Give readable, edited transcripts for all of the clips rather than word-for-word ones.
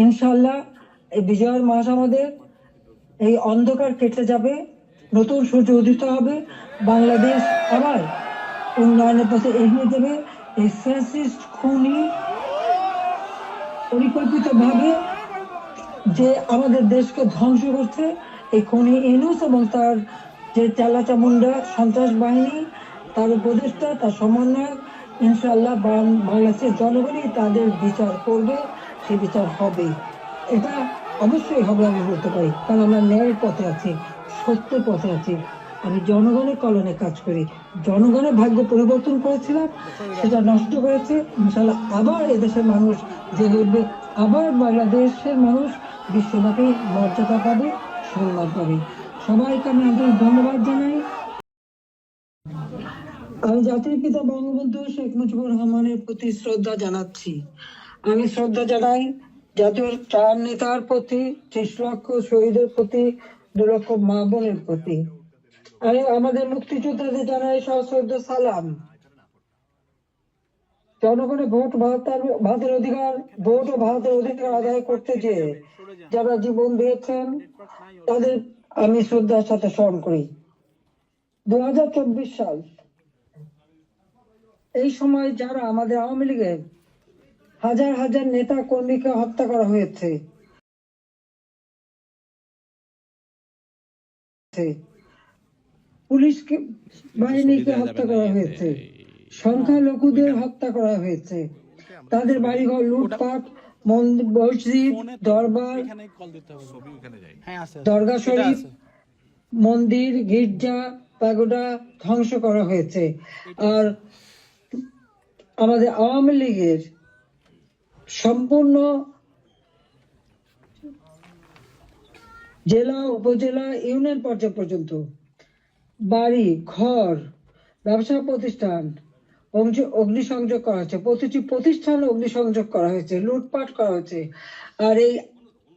ইনশাআল্লাহ এই বিজয়ের মাস আমাদের, এই অন্ধকার কেটে যাবে, নতুন সূর্য উদিত হবে, বাংলাদেশ আবার উন্নয়নের পথে এগিয়ে যাবে। এই ফ্যাসিস্ট খুনি পরিকল্পিতভাবে যে আমাদের দেশকে ধ্বংস করছে, এই খুনি ইউনূস এবং তার যে চালাচামুন্ডা সন্ত্রাস বাহিনী, তার উপদেষ্টা, তার সমন্বয়ক, ইনশাআল্লাহ বাংলাদেশের জনগণই তাদের বিচার করবে, সে বিচার হবে। এটা অবশ্যই হবে, আমি বলতে পারি, কারণ আমরা ন্যায়ের পথে আছি, সত্যের পথে আছি। আমি জনগণের কল্যাণে কাজ করি। জনগণের ভাগ্য পরিবর্তন করেছিলাম, সেটা নষ্ট করেছে। ইনশাআল্লাহ আবার এদেশের মানুষ জেগে উঠবে, আবার বাংলাদেশের মানুষ বিশ্বব্যাপী মর্যাদা পাবে, সম্মান পাবে। সবাইকে আমি আন্তরিক ধন্যবাদ জানাই। আমি জাতির পিতা বঙ্গবন্ধু শেখ মুজিবুর রহমানের প্রতি শ্রদ্ধা জানাচ্ছি। আমি শ্রদ্ধা জানাই জাতীয় 4 নেতার প্রতি, 30 লক্ষ শহীদের প্রতি, 2 লক্ষ মা বোনের প্রতি। আমি আমাদের মুক্তিযোদ্ধাদের জানাই সশ্রদ্ধ সালাম। জনগণের ভাতের অধিকার, ভোট ও ভাতের অধিকার আদায় করতে যে যারা জীবন দিয়েছেন, তাদের আমি শ্রদ্ধার সাথে স্মরণ করি। 2024 সাল, এই সময় যারা আমাদের আওয়ামী লীগের হাজার হাজার নেতা কর্মীকে হত্যা করা হয়েছে, পুলিশ বাহিনীকে হত্যা করা হয়েছে, সংখ্যালঘুদের হত্যা করা হয়েছে, তাদের বাড়িঘর লুটপাট, মসজিদ, দরবার, দরগা শরীফ, মন্দির, গির্জা, প্যাগোডা ধ্বংস করা হয়েছে। আর আমাদের আওয়ামী লীগের সম্পূর্ণ জেলা, উপজেলা, ইউনিয়ন পর্যায় পর্যন্ত বাড়ি ঘর, ব্যবসা প্রতিষ্ঠান অগ্নিসংযোগ করা হয়েছে, প্রতিটি প্রতিষ্ঠান অগ্নিসংযোগ করা হয়েছে, লুটপাট করা হয়েছে। আর এই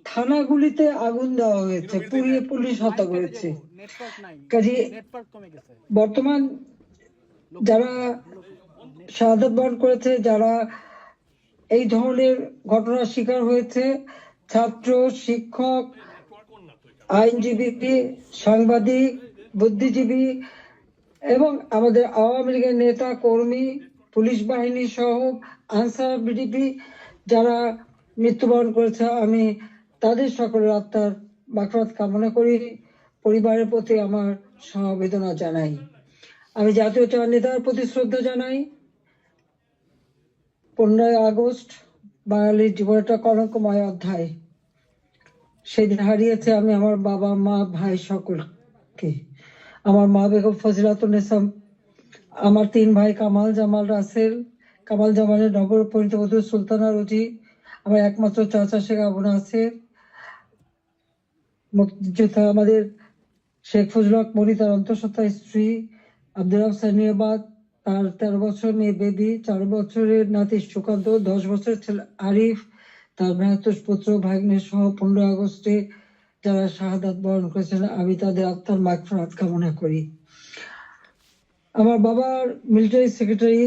থানাগুলিতে আগুন দেওয়া হয়েছে, পুড়িয়ে পুলিশ হত্যা করেছে। কাজে বর্তমান যারা শাহাদাত বরণ করেছে, যারা এই ধরনের ঘটনার শিকার হয়েছে, ছাত্র, শিক্ষক, আইনজীবী, সাংবাদিক, বুদ্ধিজীবী এবং আমাদের আওয়ামী লীগের নেতা কর্মী, পুলিশ বাহিনী সহ আনসার বিডিপি যারা মৃত্যুবরণ করেছে, আমি তাদের সকলের আত্মার মাগফিরাত কামনা করি। পরিবারের প্রতি আমার সমবেদনা জানাই। আমি জাতীয় 4 নেতার প্রতি শ্রদ্ধা জানাই। 15ই আগস্ট বাঙালির জীবন একটা কলঙ্কময় অধ্যায়। সেদিন হারিয়েছে আমি আমার বাবা, মা, ভাই সকলকে। আমার মা বেগম ফজিলাতুন্নেসা, আমার 3 ভাই কামাল জামাল রাসেল, কামাল জামালের নবপরিণীত বধূ সুলতানা রুজি, আমার একমাত্র চাচা শেখ আবু নাসের, মুক্তিযোদ্ধা আমাদের শেখ ফজলুল হক মনি, তার অন্তঃসত্ত্বা স্ত্রী, আব্দুল হক সানিয়াবাদ, তার 13 বছর মেয়ে বেবি, 4 বছরের নাতি সুকান্ত, 10 বছরের ছেলে আরিফ, তার ভ্রাতুষ পুত্র ভাগ্নে সহ 15 আগস্টে যারা শাহাদাত বরণ করেছেন, আমি তাদের আত্মার মাগফিরাত কামনা করি। আমার বাবার military secretary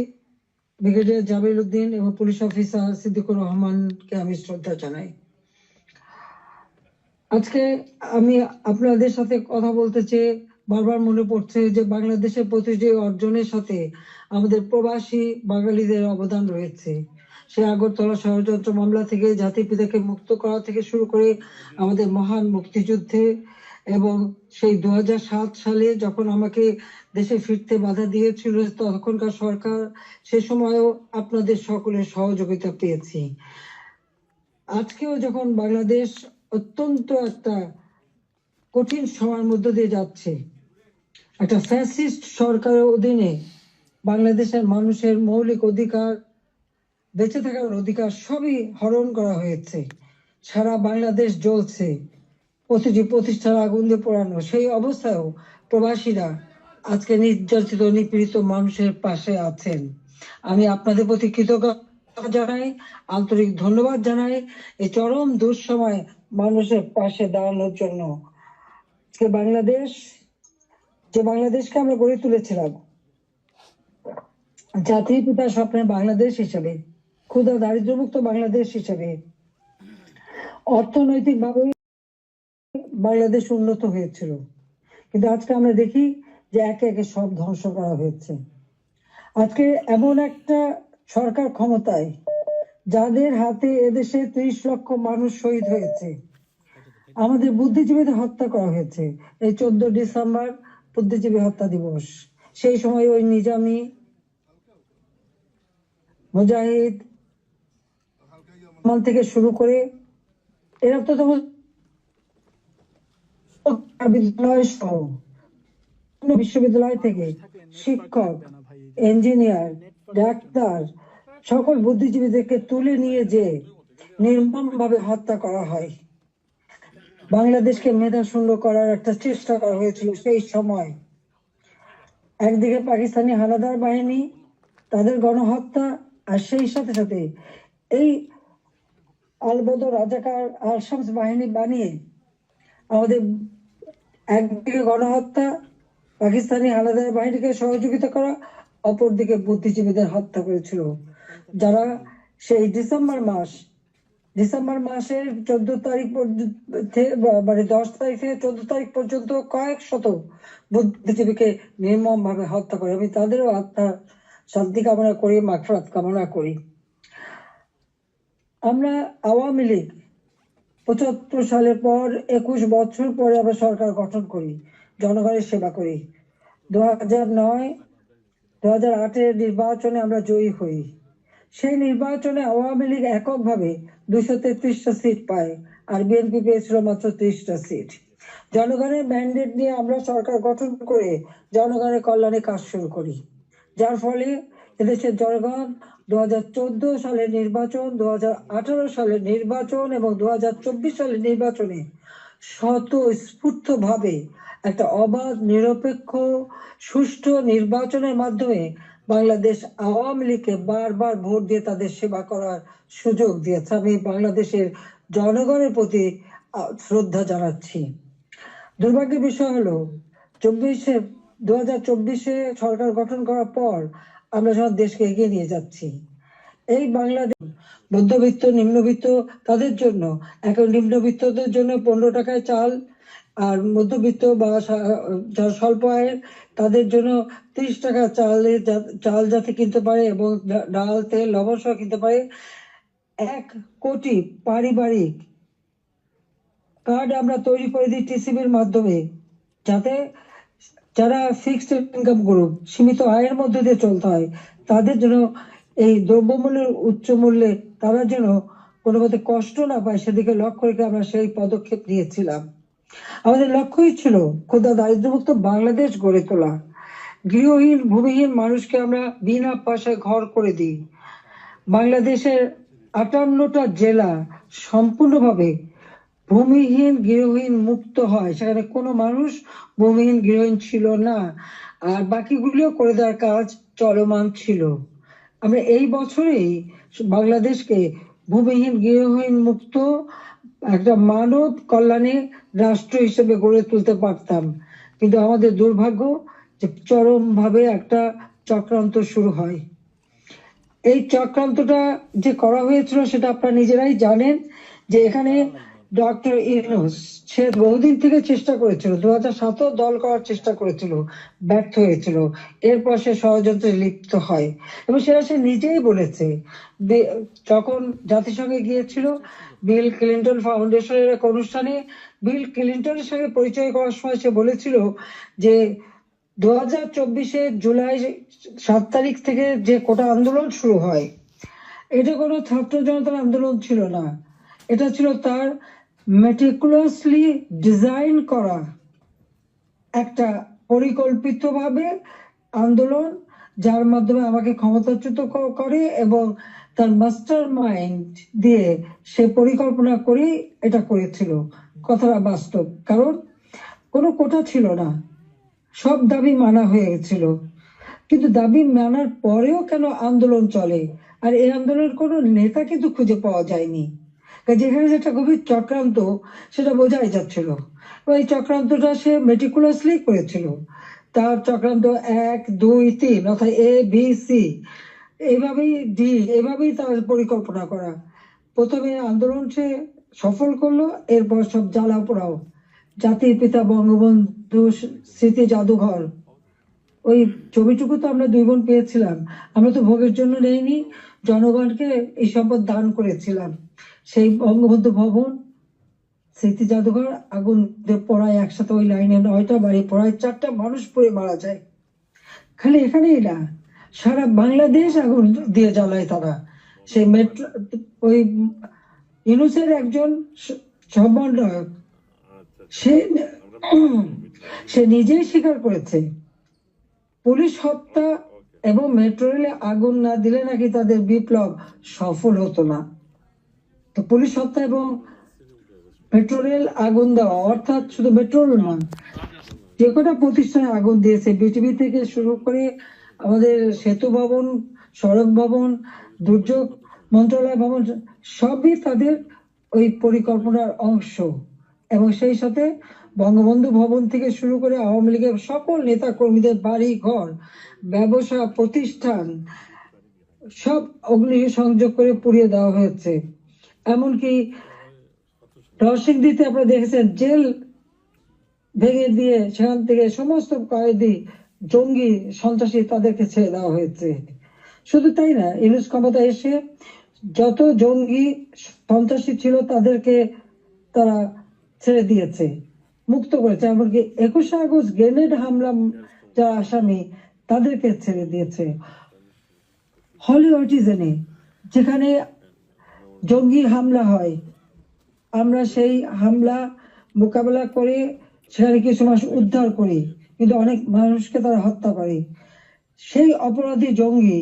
brigadier Jamil Uddin এবং পুলিশ অফিসার সিদ্দিকুর রহমানকে আমি শ্রদ্ধা জানাই। আজকে আমি আপনাদের সাথে কথা বলতে চেয়ে বারবার মনে পড়ছে যে বাংলাদেশের প্রতিটি অর্জনের সাথে আমাদের প্রবাসী বাঙালিদের অবদান রয়েছে। সে আগরতলা ষড়যন্ত্র মামলা থেকে জাতির পিতাকে মুক্ত করা থেকে শুরু করে আমাদের মহান মুক্তিযুদ্ধে, এবং সেই 2007 সালে যখন আমাকে দেশে ফিরতে বাধা দিয়েছিল তখনকার সরকার, সে সময়ও আপনাদের সকলের সহযোগিতা পেয়েছি। আজকেও যখন বাংলাদেশ অত্যন্ত একটা কঠিন সময়ের মধ্য দিয়ে যাচ্ছে, একটা ফ্যাসিস্ট সরকারের অধীনে বাংলাদেশের মানুষের মৌলিক অধিকার, বেঁচে থাকার অধিকার সবই হরণ করা হয়েছে। সারা বাংলাদেশ জ্বলছে, প্রতিটি প্রতিষ্ঠান আগুন দিয়ে পোড়ানো। সেই অবস্থায়ও প্রবাসীরা আজকে নির্যাতিত নিপীড়িত মানুষের পাশে আছেন। আমি আপনাদের প্রতি কৃতজ্ঞতা জানাই, আন্তরিক ধন্যবাদ জানাই এই চরম দুঃসময় মানুষের পাশে দাঁড়ানোর জন্য। বাংলাদেশ, যে বাংলাদেশকে আমরা গড়ে তুলেছিলাম জাতির পিতার স্বপ্নের বাংলাদেশ হিসেবে, ক্ষুধা দারিদ্র্যমুক্ত বাংলাদেশ হিসেবে, অর্থনৈতিকভাবে বাংলাদেশ উন্নত হয়েছিল, কিন্তু আজকে আমরা দেখি যে একে একে সব ধ্বংস করা হয়েছে। আজকে এমন একটা সরকার ক্ষমতায় যাদের হাতে এদেশে 30 লক্ষ মানুষ শহীদ হয়েছে, আমাদের বুদ্ধিজীবীদের হত্যা করা হয়েছে। এই 14 ডিসেম্বর বুদ্ধিজীবী হত্যা দিবস, সেই সময় ওই নিজামী, মুজাহিদ থেকে শুরু করে এরা তো বিদ্যালয় সহ বিশ্ববিদ্যালয় থেকে শিক্ষক, ইঞ্জিনিয়ার, ডাক্তার সকল বুদ্ধিজীবীদেরকে তুলে নিয়ে যে নির্মমভাবে হত্যা করা হয়। বাংলাদেশকে মেধা শূন্য করার একটা চেষ্টা করা হয়েছিল সেই সময়। একদিকে পাকিস্তানি হানাদার বাহিনী, তাদের গণহত্যা, আর সেই সাথে সাথে এই আলবদর রাজাকার আল শামস বাহিনী বানিয়ে আমাদের একদিকে গণহত্যা, পাকিস্তানি হানাদার বাহিনীকে সহযোগিতা করা, অপরদিকে বুদ্ধিজীবীদের হত্যা করেছিল, যারা সেই ডিসেম্বর মাসের 14 তারিখ মানে 10 তারিখ থেকে 14 তারিখ পর্যন্ত কয়েক শত বুদ্ধিজীবীকে নির্মম ভাবে হত্যা করে। আমি তাদেরও আত্মা শান্তি কামনা করি, মাগফিরাত কামনা করি। আমরা আওয়ামী লীগ 75 সালের পর 21 বছর পরে আমরা সরকার গঠন করি, জনগণের সেবা করি। 2008-এর নির্বাচনে আমরা জয়ী হই। সেই নির্বাচনে আওয়ামী লীগ এককভাবে 233টা সিট পায়, আর বিএনপি পেয়েছিল মাত্র 30টা সিট। জনগণের ম্যান্ডেট নিয়ে আমরা সরকার গঠন করে জনগণের কল্যাণে কাজ শুরু করি, যার ফলে এদেশের জনগণ 2014 সালের নির্বাচন, 2018 সালের নির্বাচন এবং 2024 সালের নির্বাচনে স্বতঃস্ফূর্ত ভাবে একটা অবাধ, নিরপেক্ষ, সুষ্ঠু নির্বাচনের মাধ্যমে বাংলাদেশ আওয়ামী লীগকে বারবার ভোট দিয়ে তাদের সেবা করার সুযোগ দিয়েছে। আমি বাংলাদেশের জনগণের প্রতি শ্রদ্ধা জানাচ্ছি। দুর্ভাগ্যের বিষয় হলো 2024-এ সরকার গঠন করার পর আমরা যখন দেশকে এগিয়ে নিয়ে যাচ্ছি, এই বাংলাদেশ মধ্যবিত্ত, নিম্নবিত্ত তাদের জন্য, এখন নিম্নবিত্তদের জন্য 15 টাকায় চাল, আর মধ্যবিত্ত বা যারা স্বল্প আয়ের তাদের জন্য 30 টাকা চাল যাতে কিনতে পারে এবং ডাল, তেল, লবণ সহ কিনতে পারে। 1 কোটি পারিবারিক কার্ড আমরা তৈরি করে দিই টিসিবির মাধ্যমে, যাতে যারা ফিক্সড ইনকাম গ্রুপ, সীমিত আয়ের মধ্যে দিয়ে চলতে হয়, তাদের জন্য এই দ্রব্যমূল্যের উচ্চ মূল্যে তারা যেন কোনো মতে কষ্ট না পায়, সেদিকে লক্ষ্য রেখে আমরা সেই পদক্ষেপ নিয়েছিলাম। আমাদের লক্ষ্যই ছিল ক্ষুধা দারিদ্র্যমুক্ত বাংলাদেশ গড়ে তোলা। গৃহহীন, ভূমিহীন মানুষকে আমরা বিনা পয়সায় ঘর করে দিই। বাংলাদেশের 58টা জেলা সম্পূর্ণভাবে ভূমিহীন, গৃহহীন মুক্ত হয়, সেখানে কোনো মানুষ ভূমিহীন, গৃহহীন ছিল না, আর বাকিগুলিও করে দেওয়ার কাজ চলমান ছিল। আমরা এই বছরেই বাংলাদেশকে ভূমিহীন, গৃহহীন মুক্ত একটা মানব কল্যাণে রাষ্ট্র হিসেবে গড়ে তুলতে পারতাম, কিন্তু আমাদের দুর্ভাগ্য যে চরমভাবে একটা চক্রান্ত শুরু হয়। এই চক্রান্তটা যে করা হয়েছিল সেটা আপনারা নিজেরাই জানেন, যে এখানে ডক্টর ইউনূস সে বহুদিন থেকে চেষ্টা করেছিল, 2007 দল করার চেষ্টা করেছিল, ব্যর্থ হয়েছিল। এরপর সে ষড়যন্ত্রে লিপ্ত হয় এবং সে নিজেই বলেছে, যখন জাতিসংঘে গিয়েছিল বিল ক্লিন্টন ফাউন্ডেশনের এক অনুষ্ঠানে বিল ক্লিন্টনের সঙ্গে পরিচয় করার সময় সে বলেছিল যে 2024-এ জুলাই 7 তারিখ থেকে যে কোটা আন্দোলন শুরু হয়, এটা কোনো ছাত্র জনতার আন্দোলন ছিল না, এটা ছিল তার মেটিকুলাসলি ডিজাইন করা একটা পরিকল্পিতভাবে আন্দোলন, যার মাধ্যমে আমাকে ক্ষমতাচ্যুত করে এবং তার মাস্টার মাইন্ড দিয়ে সে পরিকল্পনা করে এটা করেছিল। কথাটা বাস্তব, কারণ কোনো কোটা ছিল না, সব দাবি মানা হয়ে গেছিল, কিন্তু দাবি মানার পরেও কেন আন্দোলন চলে, আর এই আন্দোলনের কোনো নেতা কিন্তু খুঁজে পাওয়া যায়নি। যেখানে যেটা গভীর চক্রান্ত সেটা বোঝাই যাচ্ছিল। এই চক্রান্তটা সে মেটিকুলাসলি করেছিল। তার চক্রান্ত 1, 2, 3 অর্থাৎ ABC, এইভাবেই D, এইভাবেই তার পরিকল্পনা করা। প্রথমে আন্দোলন সে সফল করলো, এরপর সব জ্বালা পোড়াও। জাতির পিতা বঙ্গবন্ধু স্মৃতি জাদুঘর, ওই ছবিটুকু তো আমরা 2 বোন পেয়েছিলাম। আমরা তো ভোগের জন্য নেইনি, জনগণকে এই সম্পদ দান করেছিলাম। সেই বঙ্গবন্ধু ভবন স্মৃতি জাদুঘর আগুন দিয়ে পড়ায়, একসাথে ওই লাইনে 9টা বাড়ি পড়ায়, 4টা মানুষ পুড়ে মারা যায়। খালি এখানেই না, সারা বাংলাদেশ আগুন দিয়ে জ্বালায় তারা। সেই মেট্রো, ওই ইউনূসের একজন সমন্বয়ক, সে সে নিজেই স্বীকার করেছে পুলিশ হত্যা এবং মেট্রো রেলে আগুন না দিলে নাকি তাদের বিপ্লব সফল হতো না। তো পুলিশ হত্যা এবং মেট্রো রেল আগুন দেওয়া, অর্থাৎ শুধু মেট্রো রেল নয়, যে কটা প্রতিষ্ঠানে আগুন দিয়েছে, বিটিভি থেকে শুরু করে আমাদের সেতু ভবন, সড়ক ভবন, দুর্যোগ মন্ত্রণালয় ভবন, সবই তাদের ওই পরিকল্পনার অংশ। এবং সেই সাথে বঙ্গবন্ধু ভবন থেকে শুরু করে আওয়ামী লীগের সকল নেতা কর্মীদের বাড়ি ঘর, ব্যবসা প্রতিষ্ঠান সব অগ্নি সংযোগ করে পুড়িয়ে দেওয়া হয়েছে। এমনকি নরসিংদীতে আপনারা দেখেছেন, জেল ভেঙে দিয়ে সেখান থেকে সমস্ত কয়েদি, জঙ্গি, সন্ত্রাসী তাদেরকে ছেড়ে দেওয়া হয়েছে। শুধু তাই না, ইউনূস ক্ষমতা এসে যত জঙ্গি সন্ত্রাসী ছিল তাদেরকে তারা ছেড়ে দিয়েছে, মুক্ত করেছে। এমনকি 21শে আগস্ট গ্রেনেড হামলা যারা আসামি তাদেরকে ছেড়ে দিয়েছে। হলি অটিজেনে যেখানে জঙ্গি হামলা হয়, আমরা সেই হামলা মোকাবেলা করে সেখানে কিছু মানুষ উদ্ধার করি, কিন্তু অনেক মানুষকে তারা হত্যা করে। সেই অপরাধী জঙ্গি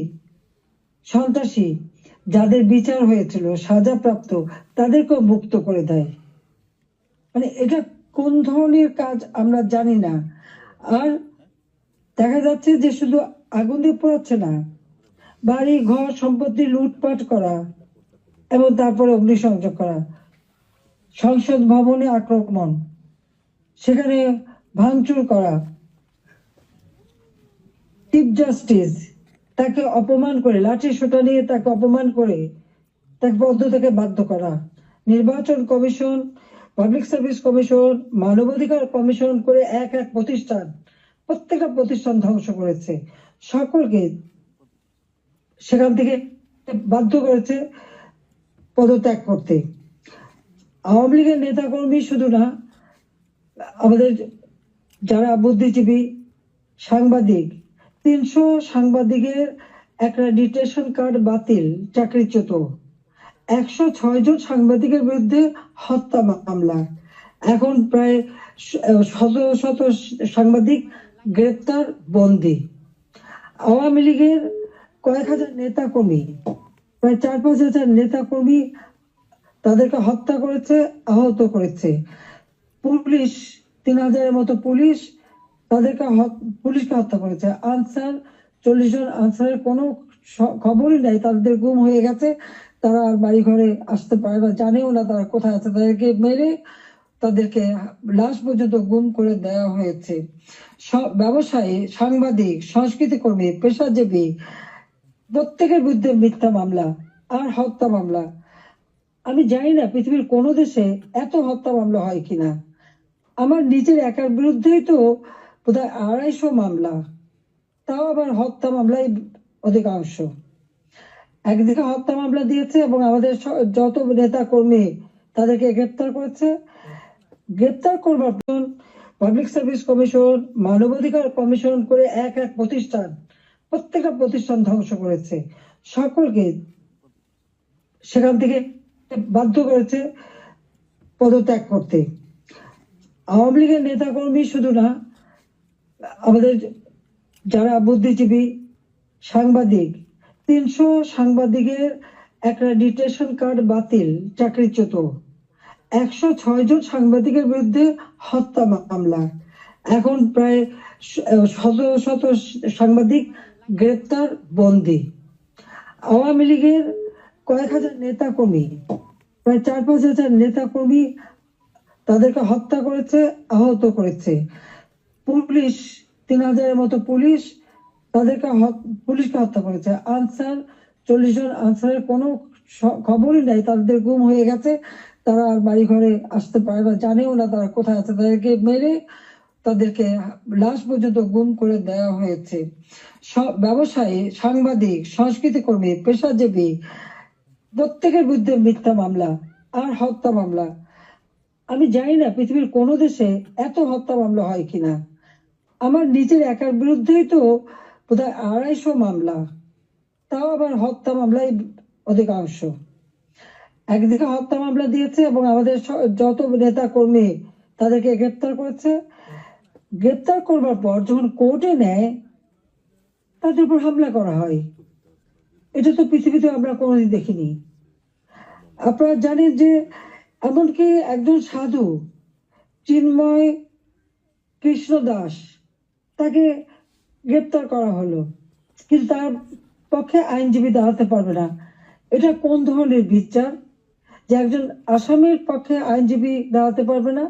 সন্ত্রাসী যাদের বিচার হয়েছিল, সাজাপ্রাপ্ত, তাদেরকেও মুক্ত করে দেয়। মানে এটা কোন ধরনের কাজ আমরা জানি না। আর দেখা যাচ্ছে যে শুধু আগুন দিয়ে পোড়াচ্ছে না, বাড়ি ঘর সম্পত্তি লুটপাট করা এবং তারপরে অগ্নিসংযোগ করা, সংসদ ভবনে আক্রমণ, সেখানে ভাঙচুর করা, চিফ জাস্টিস তাকে অপমান করে, লাঠি সোটা নিয়ে তাকে অপমান করে তাকে পদ থেকে বাধ্য করা, নির্বাচন কমিশন, পাবলিক সার্ভিস কমিশন, মানবাধিকার কমিশন করে এক এক প্রতিষ্ঠান, প্রত্যেকটা প্রতিষ্ঠান ধ্বংস করেছে, সকলকে সেখান থেকে বাধ্য করেছে পদত্যাগ করতে। আওয়ামী লীগের নেতাকর্মী শুধু না, আমাদের যারা বুদ্ধিজীবী, সাংবাদিক, 300 সাংবাদিকের অ্যাক্রেডিটেশন কার্ড বাতিল, চাকরিচ্যুত, 106 জন সাংবাদিকের বিরুদ্ধে হত্যা মামলা, এখন প্রায় শত শত সাংবাদিক গ্রেপ্তার, বন্দী। আওয়ামী লীগের কয়েক হাজার নেতা কর্মী, প্রায় 4-5 হাজার নেতা কর্মী তাদেরকে হত্যা করেছে, আহত করেছে। পুলিশ 3000-এর মতো পুলিশ পুলিশকে হত্যা করেছে। আনসার 40 জন আনসারের কোনো খবরই নাই, তাদের গুম হয়ে গেছে, তারা আর বাড়ি ঘরে আসতে পারে না, জানেও না তারা কোথায় আছে। তাদেরকে মেরে তাদেরকে লাশ পর্যন্ত গুম করে দেওয়া হয়েছে। ব্যবসায়ী, সাংবাদিক, সংস্কৃতি কর্মী, পেশাজীবী প্রত্যেকের বিরুদ্ধে মিথ্যা মামলা আর হত্যা মামলা। আমি জানি না পৃথিবীর কোন দেশে এত হত্যা মামলা হয় কিনা। আমার নিজের একার বিরুদ্ধেই তো বোধহয় 250 মামলা, তাও আবার হত্যা মামলাই অধিকাংশ। একদিকে হত্যা মামলা দিয়েছে এবং আমাদের যত নেতা কর্মী তাদেরকে গ্রেপ্তার করেছে। গ্রেপ্তার করবার পর পাবলিক সার্ভিস কমিশন, মানবাধিকার কমিশন করে এক এক প্রতিষ্ঠান, প্রত্যেকটা প্রতিষ্ঠান ধ্বংস করেছে, সকলকে সেখান থেকে বাধ্য করেছে পদত্যাগ করতে। আওয়ামী লীগের নেতাকর্মী শুধু না, আমাদের যারা বুদ্ধিজীবী, সাংবাদিক, 300 সাংবাদিকের অ্যাক্রেডিটেশন কার্ড বাতিল, চাকরিচ্যুত, 106 জন সাংবাদিকের বিরুদ্ধে হত্যা মামলা, এখন প্রায় শত শত সাংবাদিক গ্রেপ্তার, বন্দী। আওয়ামী লীগের কয়েক হাজার নেতা কর্মী, প্রায় 4-5 হাজার নেতা কর্মী তাদেরকে হত্যা করেছে, আহত করেছে। পুলিশ 3000-এর মতো পুলিশকে হত্যা করেছে। আনসার 40 জন আনসারের কোনো খবরই নাই, তাদের গুম হয়ে গেছে, তারা আর বাড়ি ঘরে আসতে পারে না, জানেও না তারা কোথায় আছে। তাদেরকে মেরে তাদেরকে লাশ পর্যন্ত গুম করে দেওয়া হয়েছে। ব্যবসায়ী, সাংবাদিক, সংস্কৃতি কর্মী, পেশাজীবী প্রত্যেকের বিরুদ্ধে মিথ্যা মামলা আর হত্যা মামলা। আমি জানি না পৃথিবীর কোনো দেশে এত হত্যা মামলা হয় কিনা। আমার নিজের একার বিরুদ্ধেই তো বোধহয় 250 মামলা, তাও আবার হত্যা মামলাই অধিকাংশ। একদিকে হত্যা মামলা দিয়েছে এবং আমাদের যত নেতা কর্মী তাদেরকে গ্রেপ্তার করেছে। গ্রেপ্তার করবার পর যখন কোর্টে নেয় তাদের উপর হামলা করা হয়। এটা তো পৃথিবীতে আমরা কোনোদিন দেখিনি। আপনারা জানেন যে এমনকি একজন সাধু চিন্ময় কৃষ্ণ দাস, তাকে গ্রেপ্তার করা হলো, কিন্তু তার পক্ষে আইনজীবী দাঁড়াতে পারবে না। এটা কোন ধরনের বিচার যে একজন আসামির পক্ষে আইনজীবী দাঁড়াতে পারবে না?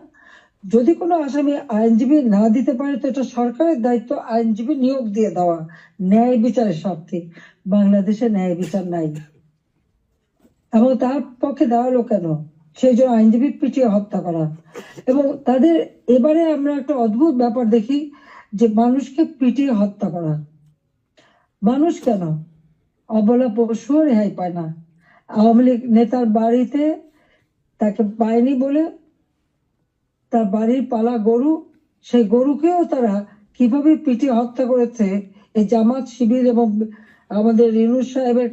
যদি কোনো আসামি আইনজীবী না দিতে পারে তো এটা সরকারের দায়িত্ব আইনজীবী নিয়োগ দিয়ে দেওয়া, ন্যায় বিচারের স্বার্থে। বাংলাদেশে ন্যায় বিচার নাই, এবং তার পক্ষে দাঁড়ালো কেন? সেই জন্য আইনজীবী পিটিয়ে হত্যা করা। এবং তাদের এবারে আমরা একটা অদ্ভুত ব্যাপার দেখি যে মানুষকে পিটিয়ে হত্যা করা। মানুষ কেন? অবলা পশুও রেহাই পায় না। আওয়ামী লীগ নেতার বাড়িতে তাকে পায়নি বলে তার বাড়ির পালা গরু, সেই গরুকেও তারা কিভাবে পিটিয়ে হত্যা করেছে এই জামাত শিবির এবং আমাদের ইউনূস সাহেবের